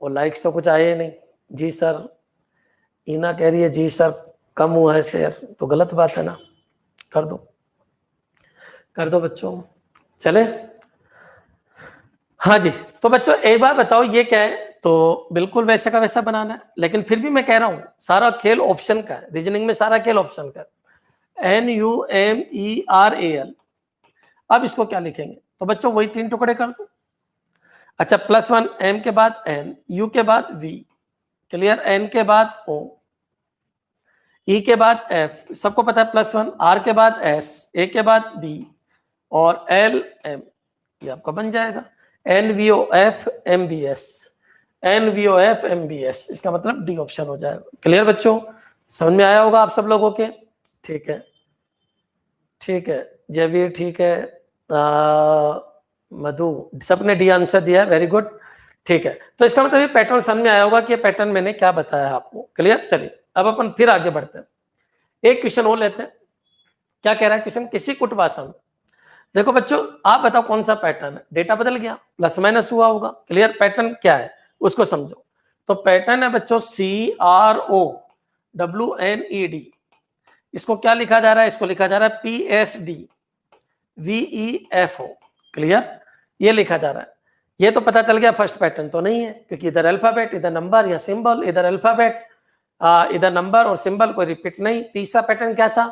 और लाइक्स तो कुछ आए नहीं। जी सर, ईना कह रही है जी सर कम हुआ है शेयर, तो गलत बात है ना, कर दो बच्चों, चले। हाँ जी, तो बच्चों एक बार बताओ ये क्या है, तो बिल्कुल वैसे का वैसा बनाना है, लेकिन फिर भी मैं कह रहा हूँ सारा खेल ऑप्शन का है, रीजनिंग में सारा खेल ऑप्शन का है। NUMERAL। अब इसको क्या लिखेंगे, तो बच्चों वही 3 टुकड़े कर दो। अच्छा +1, M के बाद N, U के बाद V, क्लियर, N के बाद O, ई के बाद एफ, सबको पता है +1, आर के बाद एस, ए के बाद बी और एल एम, ये आपका बन जाएगा NVOF MBS, NVOF MBS, इसका मतलब डी ऑप्शन हो जाएगा। क्लियर बच्चों, समझ में आया होगा आप सब लोगों के? ठीक है, ठीक है जयवीर, ठीक है मधु, सबने डी आंसर दिया है, वेरी गुड। ठीक है, तो इसका मतलब ये पैटर्न समझ में आया होगा कि ये पैटर्न मैंने क्या बताया आपको। क्लियर, चलिए अब अपन फिर आगे बढ़ते हैं, एक क्वेश्चन और लेते हैं। क्या कह रहा है क्वेश्चन? किसी कुट भाषा में, देखो बच्चों आप बताओ कौन सा पैटर्न है, डेटा बदल गया, प्लस माइनस हुआ होगा। क्लियर, पैटर्न क्या है उसको समझो। तो पैटर्न है बच्चों CROWNED, इसको क्या लिखा जा रहा है? इसको लिखा जा रहा है PSDVEFO। क्लियर, ये लिखा जा रहा है। ये तो पता चल गया फर्स्ट पैटर्न तो नहीं है, क्योंकि इधर अल्फाबेट, इधर नंबर या सिंबल, इधर अल्फाबेट इधर नंबर और सिंबल, कोई रिपीट नहीं। तीसरा पैटर्न क्या था?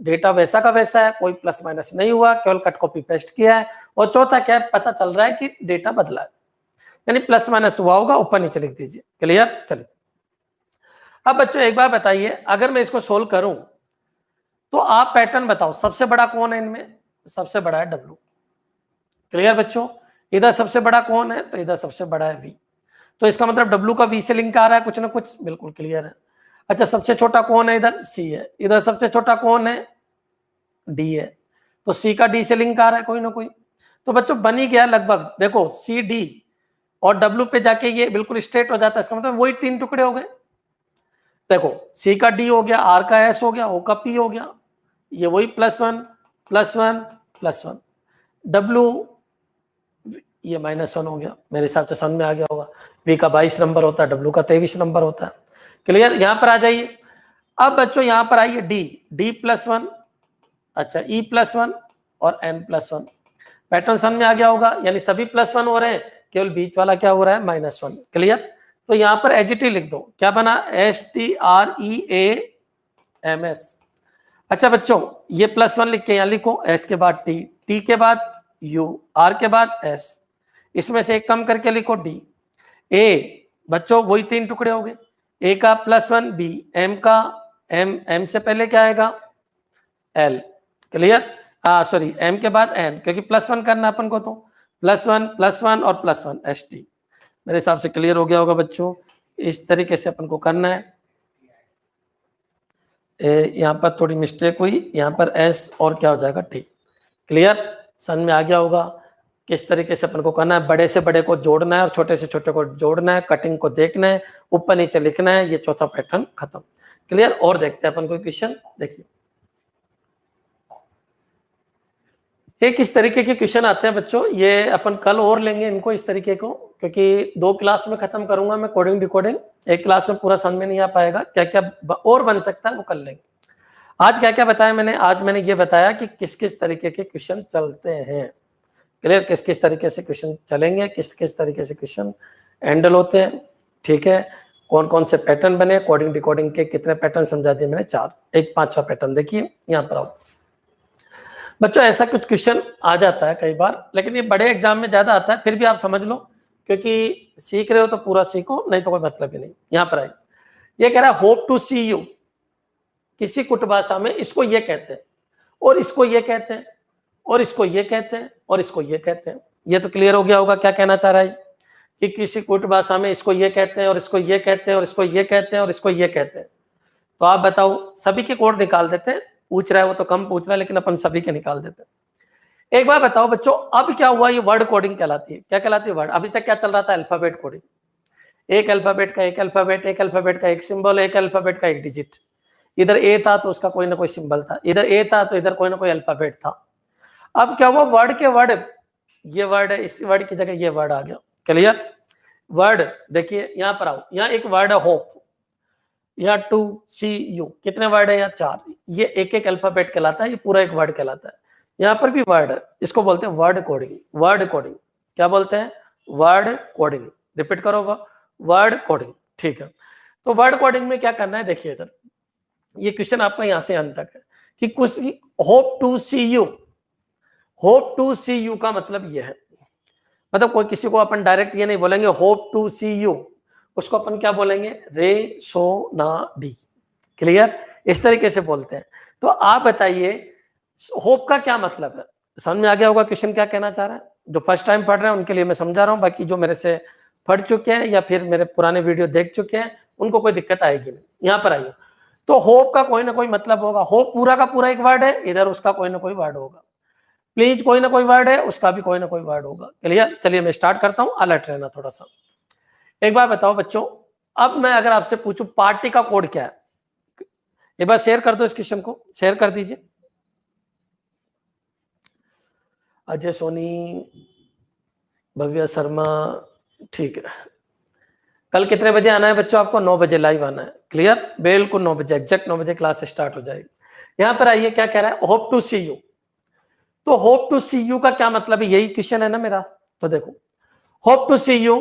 डेटा वैसा का वैसा है, कोई प्लस माइनस नहीं हुआ, केवल कट कॉपी पेस्ट किया है। और चौथा क्या है? पता चल रहा है कि डेटा बदला है, यानी प्लस माइनस हुआ होगा, ऊपर नीचे लिख दीजिए। क्लियर, चलिए अब बच्चों एक बार बताइए, अगर मैं इसको सोल्व करूं तो आप पैटर्न बताओ, सबसे बड़ा कौन है इनमें? सबसे बड़ा है W। क्लियर बच्चों, इधर सबसे बड़ा कौन है? तो इधर सबसे बड़ा है V, तो इसका मतलब W का V से लिंक आ रहा है कुछ ना कुछ, बिल्कुल क्लियर है। अच्छा, सबसे छोटा कौन है? इधर C है। इधर सबसे छोटा कौन है? D है, तो C का D से लिंक आ रहा है कोई ना कोई। तो बच्चों बन ही गया लगभग, देखो CD और W पे जाके ये बिल्कुल स्ट्रेट हो जाता है, इसका मतलब वही 3 टुकड़े हो गए। देखो C का D हो गया, R का S हो गया, O का P हो गया, ये वही +1 +1 +1, W ये -1 हो गया। मेरे हिसाब से समझ में आ गया होगा। V का 22 नंबर होता है, W का 23 नंबर होता है। क्लियर, यहां पर आ जाइए। अब बच्चों यहां पर आइए D +1, अच्छा E +1 और N+1, पैटर्न समझ में आ गया होगा, यानी सभी +1 हो रहे हैं, केवल बीच वाला क्या हो रहा है? -1। क्लियर, तो यहां पर एजिटी लिख दो, क्या बना? STREAMS। अच्छा बच्चों ये +1 लिख के यहाँ लिखो, S के बाद T, T के बाद U, R के बाद S, इसमें से एक कम करके लिखो D। A बच्चों वही 3 टुकड़े हो गए, A का +1 B, M का M से पहले क्या आएगा? L। क्लियर, सॉरी M के बाद N, क्योंकि +1 करना अपन को, तो +1 +1 और +1 ST। मेरे हिसाब से क्लियर हो गया होगा बच्चों, इस तरीके से अपन को करना है। यहाँ पर थोड़ी मिस्टेक हुई, यहाँ पर S और क्या हो जाएगा T। क्लियर, समझ में आ गया होगा किस तरीके से अपन को करना है। बड़े से बड़े को जोड़ना है और छोटे से छोटे को जोड़ना है, कटिंग को देखना है, ऊपर नीचे लिखना है, ये चौथा पैटर्न खत्म। क्लियर, और देखते हैं अपन कोई क्वेश्चन। देखिए एक इस तरीके के क्वेश्चन आते हैं बच्चों, ये अपन कल और लेंगे इनको इस तरीके को, क्योंकि 2 क्लास में खत्म करूंगा मैं कोडिंग डिकोडिंग, एक क्लास में पूरा समझ में नहीं आ पाएगा। क्या क्या और बन सकता है वो कर लेंगे। आज क्या क्या बताया मैंने? आज मैंने ये बताया कि किस किस तरीके के क्वेश्चन चलते हैं। क्लियर, किस किस तरीके से क्वेश्चन चलेंगे, किस किस तरीके से क्वेश्चन हैंडल होते हैं। ठीक है, कौन कौन से पैटर्न बने, कोडिंग डिकोडिंग के कितने पैटर्न समझा दिए मैंने? 4, एक 5वां पैटर्न देखिए यहाँ पर आओ बच्चों। ऐसा कुछ क्वेश्चन आ जाता है कई बार, लेकिन ये बड़े एग्जाम में ज्यादा आता है, फिर भी आप समझ लो, क्योंकि सीख रहे हो तो पूरा सीखो, नहीं तो कोई मतलब ही नहीं। यहाँ पर आइए, ये कह रहा है होप टू सी यू, किसी कुट भाषा में इसको ये कहते हैं, और इसको ये कहते हैं, और इसको ये कहते हैं, और इसको ये कहते हैं। ये तो क्लियर हो गया होगा क्या कहना चाह रहा है कि किसी कुट भाषा में इसको ये कहते हैं, और इसको ये कहते हैं, और इसको ये कहते हैं, और इसको ये कहते हैं। तो आप बताओ, सभी के कोड निकाल देते हैं। पूछ रहा है वो तो कम पूछ रहा है, लेकिन अपन सभी के निकाल देते हैं। एक बार बताओ बच्चों, अब क्या हुआ? ये वर्ड कोडिंग कहलाती है। क्या कहलाती है? वर्ड। अभी तक क्या चल रहा था? अल्फाबेट कोडिंग, एक अल्फाबेट का एक अल्फाबेट, एक अल्फाबेट का एक सिंबल, एक अल्फाबेट का एक डिजिट। इधर ए था तो उसका कोई ना कोई सिंबल था, इधर ए था तो इधर कोई ना कोई अल्फाबेट था। अब क्या हुआ? वर्ड के वर्ड, ये वर्ड है, इस वर्ड की जगह ये वर्ड आ गया। क्लियर, वर्ड देखिए यहाँ पर आओ, यहाँ एक वर्ड है होप, या टू सी यू, कितने वर्ड है? यहाँ 4। ये एक एक अल्फाबेट कहलाता है, ये पूरा एक वर्ड कहलाता है। यहाँ पर भी वर्ड है, इसको बोलते हैं वर्ड कोडिंग। वर्ड कोडिंग क्या बोलते हैं? Word coding. रिपीट करो, वर्ड कोडिंग। ठीक है, तो वर्ड कोडिंग में क्या करना है? देखिए इधर ये क्वेश्चन आपका यहाँ से अंत तक है कि कुछ hope to see you, hope to see you का मतलब ये है, मतलब कोई किसी को अपन डायरेक्ट ये नहीं बोलेंगे होप टू सी यू, उसको अपन क्या बोलेंगे? रे सो ना डी। क्लियर, इस तरीके से बोलते हैं। तो आप बताइए होप का क्या मतलब है? समझ में आ गया होगा क्वेश्चन क्या कहना चाह रहा है? जो फर्स्ट टाइम पढ़ रहे हैं उनके लिए मैं समझा रहा हूँ, बाकी जो मेरे से पढ़ चुके हैं या फिर मेरे पुराने वीडियो देख चुके हैं उनको कोई दिक्कत आएगी नहीं। यहाँ पर आइए, तो होप का कोई ना कोई मतलब होगा। होप पूरा का पूरा एक वर्ड है, इधर उसका कोई ना कोई वर्ड होगा। प्लीज कोई ना कोई वर्ड है, उसका भी कोई ना कोई वर्ड होगा। क्लियर? चलिए मैं स्टार्ट करता हूँ, अलर्ट रहना थोड़ा सा। एक बार बताओ बच्चों, अब मैं अगर आपसे पूछूं पार्टी का कोड क्या है, एक बार शेयर कर दो, इस क्वेश्चन को शेयर कर दीजिए। अजय सोनी, भव्य शर्मा, ठीक है। कल कितने बजे आना है बच्चों आपको? 9 बजे लाइव आना है। क्लियर? बिल्कुल 9 बजे, एग्जैक्ट 9 बजे क्लास स्टार्ट हो जाएगी। यहां पर आइए, क्या कह रहा है? Hope to see you. तो होप टू सी यू का क्या मतलब है? यही क्वेश्चन है ना मेरा। तो देखो, hope to see you,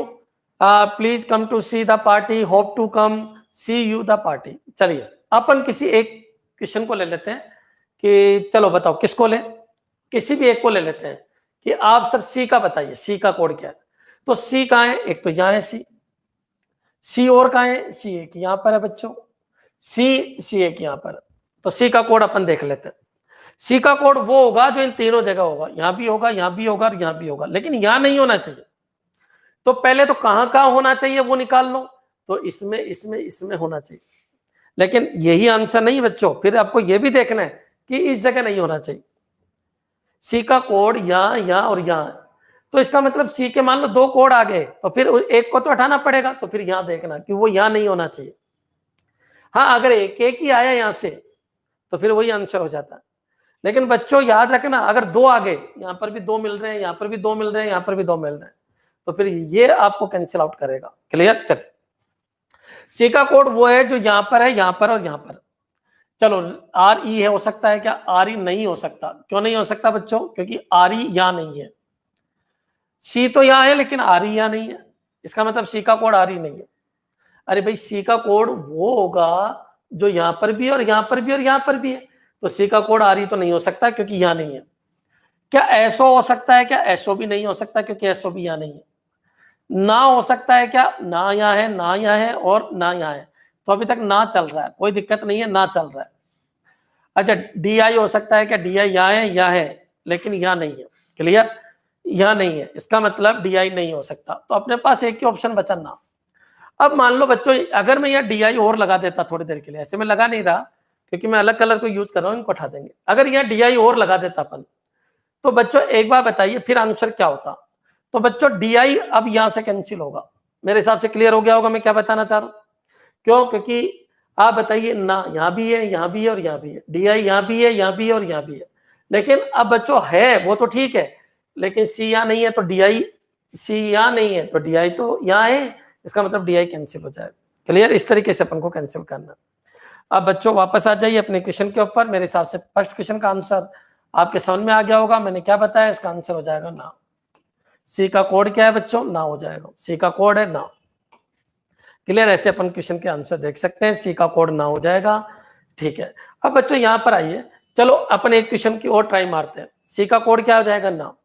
please come to see the party, hope to come see you the party. चलिए अपन किसी एक क्वेश्चन को ले लेते हैं कि चलो बताओ किसको ले, किसी भी एक को ले लेते हैं कि आप सर सी का बताइए, सी का कोड क्या है? तो सी कहाँ है? एक तो यहाँ है सी और कहाँ है? सी एक यहाँ पर है बच्चों, सी एक यहाँ पर। तो सी का कोड अपन देख लेते हैं। सी का कोड वो होगा जो इन तीनों जगह होगा, यहाँ भी होगा, यहाँ भी होगा और यहाँ भी होगा, लेकिन यहाँ नहीं होना चाहिए। तो पहले तो कहाँ कहाँ होना चाहिए वो निकाल लो। तो इसमें इसमें इसमें होना चाहिए, लेकिन यही आंसर नहीं बच्चों, फिर आपको ये भी देखना है कि इस जगह नहीं होना चाहिए। सी का कोड यहाँ और यहाँ, तो इसका मतलब सी के मान लो 2 कोड आ गए, तो फिर एक को तो हटाना पड़ेगा। तो फिर यहाँ देखना कि वो यहाँ नहीं होना चाहिए। हाँ, अगर एक ही आया यहाँ से तो फिर वही आंसर हो जाता है। लेकिन बच्चों याद रखना, अगर 2 आ गए, यहाँ पर भी 2 मिल रहे हैं, यहाँ पर भी 2 मिल रहे हैं, यहाँ पर भी 2 मिल रहे हैं, तो फिर ये आपको कैंसिल आउट करेगा। क्लियर? चलिए, सी का कोड वो है जो यहाँ पर है, यहाँ पर और यहाँ पर। चलो, आर ई है, हो सकता है क्या? आर ई नहीं हो सकता। क्यों नहीं हो सकता बच्चों? क्योंकि आर ई यहाँ नहीं है। सी तो यहाँ है लेकिन आर ई यहाँ नहीं है, इसका मतलब सी का कोड आर ई नहीं है। अरे भाई, सी का कोड वो होगा जो यहाँ पर भी और यहाँ पर भी और यहाँ पर भी है। तो सी का कोड आर ई तो नहीं हो सकता क्योंकि यहाँ नहीं है। क्या एसओ हो सकता है? क्या एसओ भी नहीं हो सकता क्योंकि एसओ भी यहाँ नहीं है। ना हो सकता है क्या? ना यहाँ है, ना यहाँ है और ना यहाँ है। तो अभी तक ना चल रहा है, कोई दिक्कत नहीं है, ना चल रहा है। अच्छा, डी आई हो सकता है क्या? डी आई यहाँ है लेकिन यहाँ नहीं है। क्लियर? यहाँ नहीं है, इसका मतलब डी आई नहीं हो सकता। तो अपने पास एक ही ऑप्शन बचा ना। अब मान लो बच्चों, अगर मैं यहाँ डी आई और लगा देता थोड़ी देर के लिए, ऐसे में लगा नहीं रहा क्योंकि मैं अलग कलर को यूज कर रहा हूँ, इनको उठा देंगे। अगर यहाँ डी आई और लगा देता अपन, तो बच्चों एक बार बताइए फिर आंसर क्या होता? तो बच्चों डी आई अब यहां से कैंसिल होगा। मेरे हिसाब से क्लियर हो गया होगा मैं क्या बताना चाह रहा हूं। क्यों? क्योंकि आप बताइए, ना यहाँ भी है, यहाँ भी है और यहाँ भी है, डी आई यहाँ भी है, यहाँ भी है और यहाँ भी है। लेकिन अब बच्चों है वो तो ठीक है, लेकिन सी यहाँ नहीं है तो डी आई, सी यहाँ नहीं है तो डी आई तो यहाँ है, इसका मतलब डी आई कैंसिल हो जाएगा। क्लियर? इस तरीके से अपन को कैंसिल करना। अब बच्चों वापस आ जाइए अपने क्वेश्चन के ऊपर। मेरे हिसाब से फर्स्ट क्वेश्चन का आंसर आपके समझ में आ गया होगा। मैंने क्या बताया, इसका आंसर हो जाएगा ना। सी का कोड क्या है बच्चों? ना हो जाएगा। सी का कोड है ना। क्लियर? ऐसे अपन क्वेश्चन के आंसर देख सकते हैं, सी का कोड ना हो जाएगा। ठीक है, अब बच्चों यहां पर आइए, चलो अपन एक क्वेश्चन की और ट्राई मारते हैं। सी का कोड क्या हो जाएगा? ना।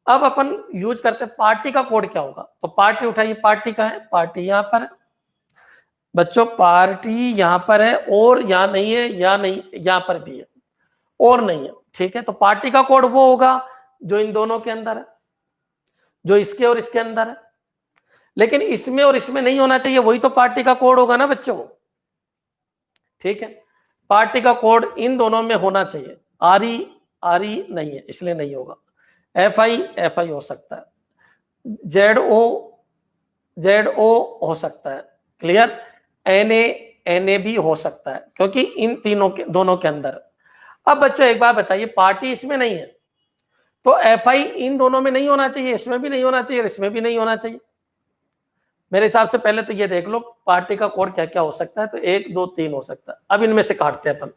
अब अपन यूज करते हैं पार्टी का कोड क्या होगा। तो पार्टी उठाइए, पार्टी का है, पार्टी यहां पर है बच्चों, पार्टी यहां पर है और यहां नहीं है, यहां नहीं, यहां पर भी है और नहीं है। ठीक है, तो पार्टी का कोड वो होगा जो इन दोनों के अंदर है, जो इसके और इसके अंदर है, लेकिन इसमें और इसमें नहीं होना चाहिए। वही तो पार्टी का कोड होगा ना बच्चों। ठीक है, पार्टी का कोड इन दोनों में होना चाहिए। आर ई नहीं है इसलिए नहीं होगा। एफ आई हो सकता है, जेड ओ हो सकता है। क्लियर? एन ए भी हो सकता है क्योंकि इन तीनों के दोनों के अंदर। अब बच्चों एक बात बताइए, पार्टी इसमें नहीं है तो एफ आई इन दोनों में नहीं होना चाहिए, इसमें भी नहीं होना चाहिए और इसमें भी नहीं होना चाहिए। मेरे हिसाब से पहले तो ये देख लो पार्टी का कोड क्या क्या हो सकता है। तो 1 2 3 हो सकता है। अब इनमें से काटते हैं अपन।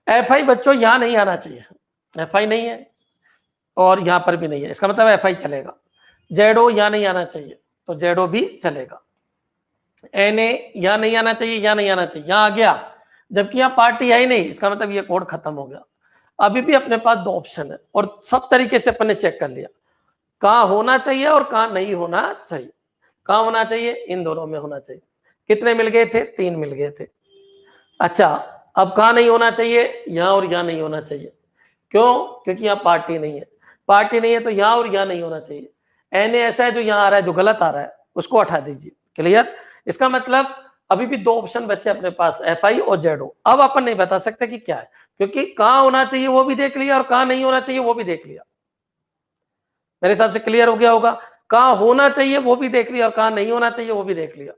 एफ आई बच्चों यहां नहीं आना चाहिए, एफ आई नहीं है और यहां पर भी नहीं है, इसका मतलब एफ आई चलेगा। जेडो यहां नहीं आना चाहिए तो जेडो भी चलेगा। एन ए यहां नहीं आना चाहिए, यहां नहीं आना चाहिए, यहां आ गया, जबकि यहाँ पार्टी है ही नहीं, इसका मतलब ये कोड खत्म हो गया। अभी भी अपने पास 2 ऑप्शन है और सब तरीके से अपन ने चेक कर लिया कहाँ होना चाहिए और कहाँ नहीं होना चाहिए। कहाँ होना चाहिए? इन दोनों में होना चाहिए। कितने मिल गए थे? 3 मिल गए थे। अच्छा, अब कहाँ नहीं होना चाहिए, यहाँ और यहाँ नहीं होना चाहिए। क्यों? क्योंकि यहाँ पार्टी नहीं है, पार्टी नहीं है तो यहाँ और यहाँ नहीं होना चाहिए। एन ऐसा है जो यहाँ आ रहा है, जो गलत आ रहा है उसको हटा दीजिए। क्लियर? इसका मतलब अभी भी दो ऑप्शन बचे अपने पास, एफ आई और जेड ओ। अब अपन नहीं बता सकते कि क्या है, क्योंकि कहाँ होना चाहिए वो भी देख लिया और कहाँ नहीं होना चाहिए वो भी देख लिया। मेरे हिसाब से क्लियर हो गया होगा। कहाँ होना चाहिए वो भी देख लिया और कहाँ नहीं होना चाहिए वो भी देख लिया।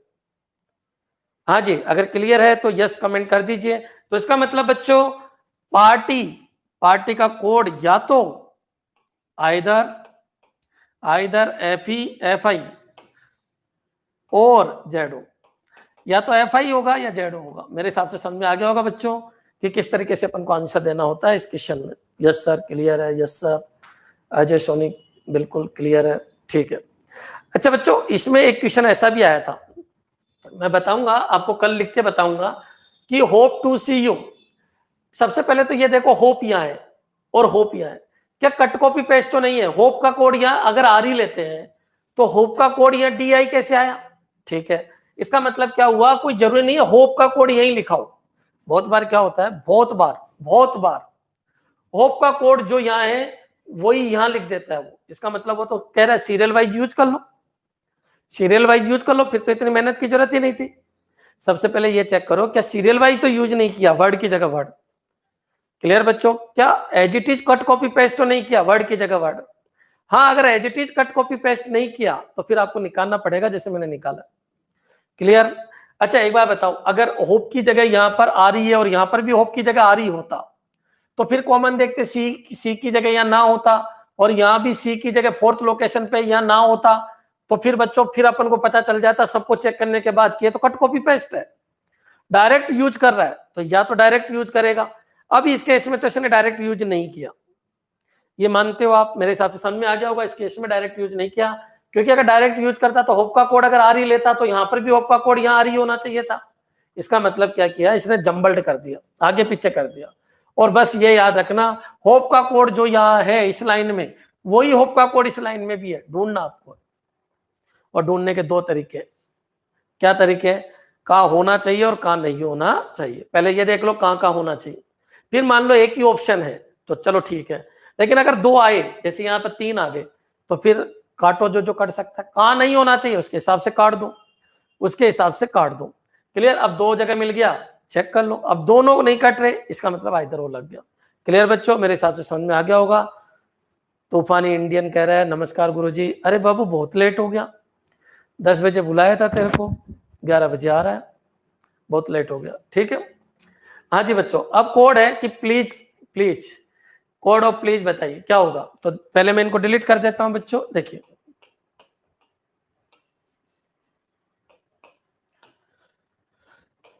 हाँ जी, अगर क्लियर है तो यस कमेंट कर दीजिए। तो इसका मतलब बच्चों, पार्टी का कोड या तो either F E F I और जेड ओ, या तो एफ आई होगा या जेड ओ होगा। मेरे हिसाब से समझ में आ गया होगा बच्चों कि किस तरीके से अपन को आंसर देना होता है इस क्वेश्चन में। यस सर क्लियर है, यस सर। अजय सोनी बिल्कुल क्लियर है, ठीक है। अच्छा बच्चों, इसमें एक क्वेश्चन ऐसा भी आया था, मैं बताऊंगा आपको, कल लिख के बताऊंगा कि होप टू सी यू। सबसे पहले तो ये देखो, होप यहाँ है और होप यहाँ है, क्या कट कॉपी पेस्ट तो नहीं है? होप का कोड यहाँ अगर आर ही लेते हैं तो होप का कोड यहाँ डी आई कैसे आया? ठीक है, इसका मतलब क्या हुआ, कोई जरूरी नहीं है होप का कोड यहीं लिखा हो। बहुत बार क्या होता है, बहुत बार होप का कोड जो यहाँ है वही यहाँ लिख देता है वो। इसका मतलब वो तो कह रहा है सीरियल वाइज यूज कर लो, सीरियल वाइज यूज कर लो, फिर तो इतनी मेहनत की जरूरत ही नहीं थी। सबसे पहले ये चेक करो क्या सीरियल वाइज तो यूज नहीं किया, वर्ड की जगह वर्ड। क्लियर बच्चों? क्या as it is cut copy paste तो नहीं किया, वर्ड की जगह वर्ड। हाँ, अगर as it is cut copy paste नहीं किया तो फिर आपको निकालना पड़ेगा जैसे मैंने निकाला। क्लियर? अच्छा एक बार बताओ, अगर होप की जगह यहाँ पर आ रही है और यहाँ पर भी होप की जगह आ रही होता तो फिर कॉमन देखते, सी की जगह यहाँ ना होता और यहाँ भी सी की जगह फोर्थ लोकेशन पे यहाँ ना होता, तो फिर बच्चों फिर अपन को पता चल जाता सबको चेक करने के बाद कि ये तो कट कॉपी पेस्ट है। डायरेक्ट यूज कर रहा है तो या तो डायरेक्ट यूज करेगा। अब इस केस में तो इसने डायरेक्ट यूज नहीं किया, ये मानते हो आप? मेरे हिसाब से समझ में आ गया होगा, इस केस में डायरेक्ट यूज नहीं किया, क्योंकि अगर डायरेक्ट यूज करता तो होप का कोड अगर आर ही लेता तो यहाँ पर भी होप का कोड यहाँ आर ही होना चाहिए था। इसका मतलब क्या किया इसने, जम्बल्ड कर दिया, आगे पीछे कर दिया। और बस ये याद रखना, होप का कोड जो यहाँ है इस लाइन में, वही होप का कोड इस लाइन में भी है, ढूंढना आपको। और ढूंढने के दो तरीके, क्या तरीके? कहाँ होना चाहिए और कहाँ नहीं होना चाहिए। पहले ये देख लो कहाँ कहाँ होना चाहिए, फिर मान लो एक ही ऑप्शन है तो चलो ठीक है, लेकिन अगर दो आए, जैसे यहाँ पर तीन आ गए, तो फिर काटो जो जो कट सकता है। कहाँ नहीं होना चाहिए उसके हिसाब से काट दो, उसके हिसाब से काट दो। क्लियर? अब दो जगह मिल गया, चेक कर लो। अब दोनों नहीं कट रहे, इसका मतलब इधर वो लग गया। क्लियर बच्चों? मेरे हिसाब से समझ में आ गया होगा। तूफानी इंडियन कह रहा है नमस्कार गुरुजी। अरे बाबू बहुत लेट हो गया, 10 बजे बुलाया था तेरे को, 11 बजे आ रहा है, बहुत लेट हो गया। ठीक है, हाँ जी बच्चों। अब कोड है कि प्लीज कोड ऑफ प्लीज बताइए क्या होगा। तो पहले मैं इनको डिलीट कर देता हूं बच्चों। देखिए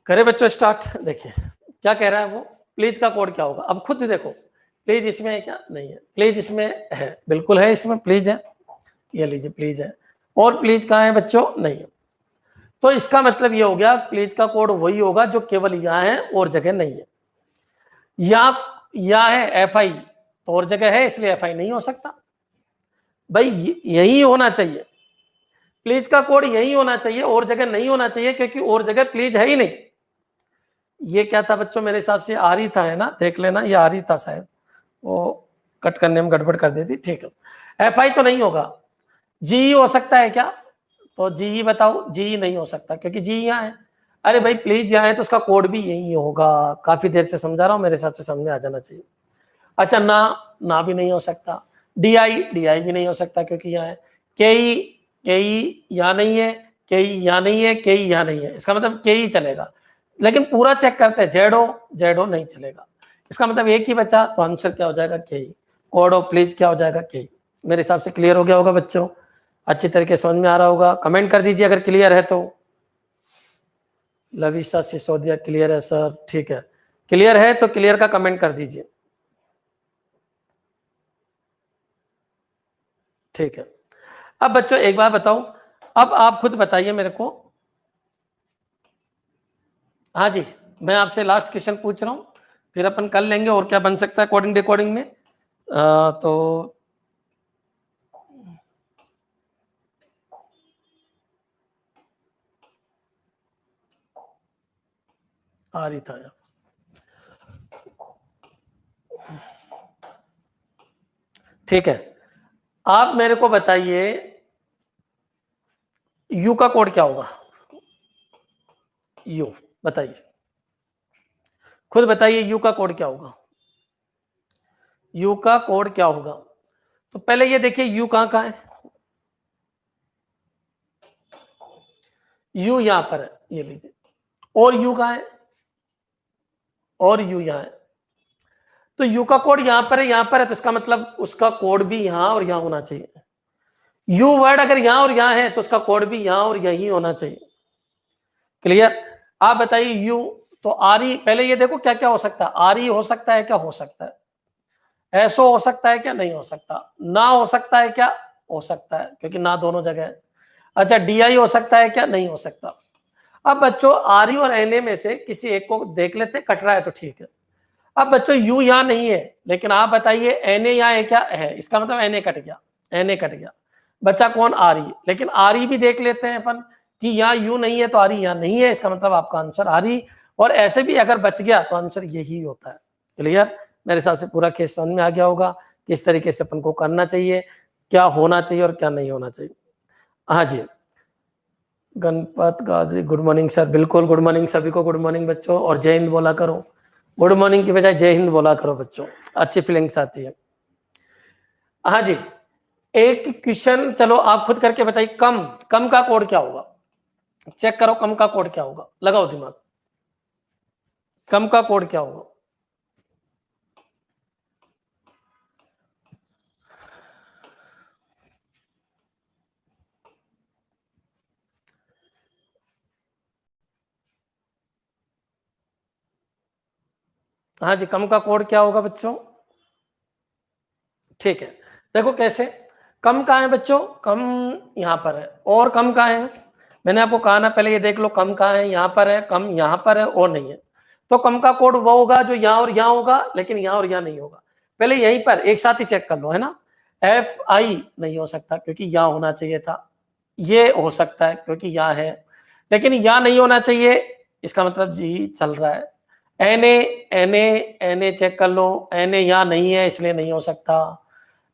करे बच्चों स्टार्ट। देखिए क्या कह रहा है वो, प्लीज का कोड क्या होगा। अब खुद देखो, प्लीज इसमें है क्या? नहीं है। प्लीज इसमें है, बिल्कुल है, इसमें प्लीज है, ये लीजिए प्लीज है। और प्लीज कहाँ है बच्चों? नहीं है। तो इसका मतलब ये हो गया प्लीज का कोड वही होगा जो केवल यहाँ है और जगह नहीं है। या है एफ आई तो और जगह है, इसलिए एफ आई नहीं हो सकता भाई, यही होना चाहिए। प्लीज का कोड यही होना चाहिए, और जगह नहीं होना चाहिए, क्योंकि और जगह प्लीज है ही नहीं। ये क्या था बच्चों? मेरे हिसाब से आ रही था, है ना? देख लेना, ये आ रही था शायद, वो कट करने में गड़बड़ कर देती। ठीक है, एफ आई तो नहीं होगा। जी हो सकता है क्या? तो जी बताओ। जी नहीं हो सकता क्योंकि जी यहाँ है। अरे भाई प्लीज यहाँ है तो उसका कोड भी यही होगा। काफी देर से समझा रहा हूँ, मेरे हिसाब से समझ में आ जाना चाहिए। अच्छा, ना भी नहीं हो सकता। डी आई भी नहीं हो सकता क्योंकि यहाँ है। के ई यहाँ नहीं है, के ई यहाँ नहीं है, के ई यहाँ नहीं है, इसका मतलब के ई चलेगा। लेकिन पूरा चेक करते हैं, जेडो नहीं चलेगा। इसका मतलब एक ही बचा, तो आंसर क्या हो जाएगा? के ई। कोड ऑफ प्लीज क्या हो जाएगा? के ई। मेरे हिसाब से क्लियर हो गया होगा बच्चों, अच्छी तरीके समझ में आ रहा होगा। कमेंट कर दीजिए अगर क्लियर है तो। लविशा सिसोदिया क्लियर है सर, ठीक है। क्लियर है तो क्लियर का कमेंट कर दीजिए। ठीक है। अब बच्चों एक बार बताओ, अब आप खुद बताइए मेरे को। हाँ जी, मैं आपसे लास्ट क्वेश्चन पूछ रहा हूँ, फिर अपन कर लेंगे और क्या बन सकता है कोडिंग डिकोडिंग में। तो आ रही था यार, ठीक है, आप मेरे को बताइए यू का कोड क्या होगा? यू बताइए, खुद बताइए यू का कोड क्या होगा? यू का कोड क्या होगा? तो पहले ये देखिए यू कहां है। यू यहां पर है, ये लीजिए। और यू कहां है? और यू यहां है। तो यू का कोड यहां पर है, यहां पर है, तो इसका मतलब उसका कोड भी यहां और यहां होना चाहिए। यू वर्ड अगर यहां और यहां है तो उसका कोड भी यहां और यहीं होना चाहिए। क्लियर? आप बताइए यू, तो आर ई, पहले ये देखो क्या क्या हो सकता है। आर ई हो सकता है क्या? हो सकता है। एसओ हो सकता है क्या? नहीं हो सकता। ना हो सकता है क्या? हो सकता है, क्योंकि ना दोनों जगह है। अच्छा, डीआई हो सकता है क्या? नहीं हो सकता। अब बच्चों आर ई और एन ए में से किसी एक को देख लेते, कट रहा है तो ठीक है। अब बच्चों यू यहाँ नहीं है, लेकिन आप बताइए एन ए यहाँ है क्या? है। इसका मतलब एन ए कट गया, एन ए कट गया। बच्चा कौन? R E. लेकिन आर ई भी देख लेते हैं अपन कि यहाँ यू नहीं है तो आर ई यहाँ नहीं है, इसका मतलब आपका आंसर आर ई। और ऐसे भी अगर बच गया तो आंसर यही होता है। क्लियर? मेरे हिसाब से पूरा केस समझ में आ गया होगा किस तरीके से अपन को करना चाहिए, क्या होना चाहिए और क्या नहीं होना चाहिए। हाँ जी, गणपत गादरी, गुड मॉर्निंग सर। बिल्कुल गुड मॉर्निंग सभी को, गुड मॉर्निंग बच्चों। और जय हिंद बोला करो, गुड मॉर्निंग की बजाय जय हिंद बोला करो बच्चों, अच्छी फीलिंग्स आती है। हाँ जी, एक क्वेश्चन चलो आप खुद करके बताइए, कम कम का कोड क्या होगा? चेक करो कम का कोड क्या होगा, लगाओ दिमाग। कम का कोड क्या होगा? हाँ जी, कम का कोड क्या होगा बच्चों? ठीक है, देखो कैसे। कम कहाँ है बच्चों? कम यहाँ पर है। और कम कहाँ है? मैंने आपको कहा ना, पहले ये देख लो कम कहाँ है। यहाँ पर है कम, यहाँ पर है और नहीं है। तो कम का कोड वो होगा जो यहाँ और यहाँ होगा, लेकिन यहाँ और यहाँ नहीं होगा। पहले यहीं पर एक साथ ही चेक कर लो, है ना। एफ आई नहीं हो सकता क्योंकि यहाँ होना चाहिए था। ये हो सकता है क्योंकि यहाँ है, लेकिन यहाँ नहीं होना चाहिए, इसका मतलब जी चल रहा है। N A, N A, N A check कर लो, एन ए यहाँ नहीं है इसलिए नहीं हो सकता।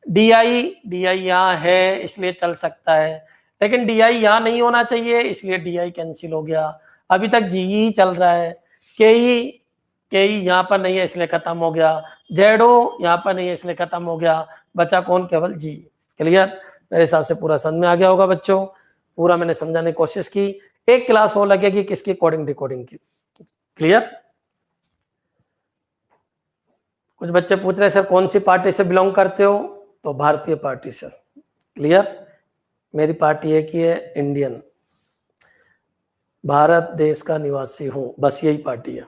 डी आई, डी आई यहाँ है इसलिए चल सकता है, लेकिन डी आई यहाँ नहीं होना चाहिए इसलिए डी आई कैंसिल हो गया। अभी तक जी ही चल रहा है। के ई यहाँ पर नहीं है इसलिए खत्म हो गया। जेडो यहाँ पर नहीं है इसलिए खत्म हो गया। बचा कौन? केवल जी। क्लियर? मेरे हिसाब से पूरा समझ में आ गया होगा बच्चों। पूरा मैंने समझाने की कोशिश की। एक क्लास हो लगेगी किसकी? कोडिंग डिकोडिंग की। क्लियर? कुछ बच्चे पूछ रहे सर कौन सी पार्टी से बिलोंग करते हो? तो भारतीय पार्टी से। क्लियर? मेरी पार्टी एक ही है, इंडियन, भारत देश का निवासी हूं, बस यही पार्टी है।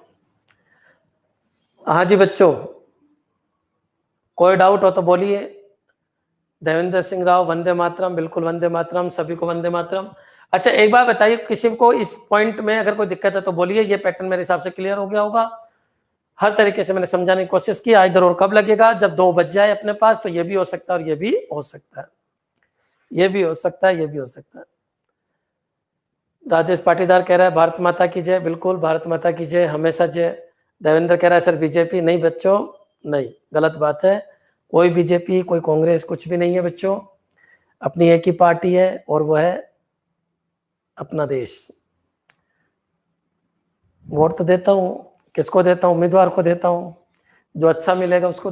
हाँ जी बच्चों, कोई डाउट हो तो बोलिए। देवेंद्र सिंह राव, वंदे मातरम। बिल्कुल वंदे मातरम, सभी को वंदे मातरम। अच्छा एक बार बताइए, किसी को इस पॉइंट में अगर कोई दिक्कत है तो बोलिए। ये पैटर्न मेरे हिसाब से क्लियर हो गया होगा। हर तरीके से मैंने समझाने की कोशिश की। आज इधर और कब लगेगा? जब 2 बज जाए अपने पास, तो ये भी हो सकता है और ये भी हो सकता है, ये भी हो सकता है, ये भी हो सकता है। राजेश पाटीदार कह रहा है भारत माता की जय। बिल्कुल भारत माता की जय, हमेशा जय। देवेंद्र कह रहा है सर बीजेपी। नहीं बच्चों, नहीं, गलत बात है। कोई बीजेपी, कोई कांग्रेस, कुछ भी नहीं है बच्चों। अपनी एक ही पार्टी है और वो है अपना देश। वोट तो देता हूँ, किसको देता हूँ? उम्मीदवार को देता हूँ, जो अच्छा मिलेगा उसको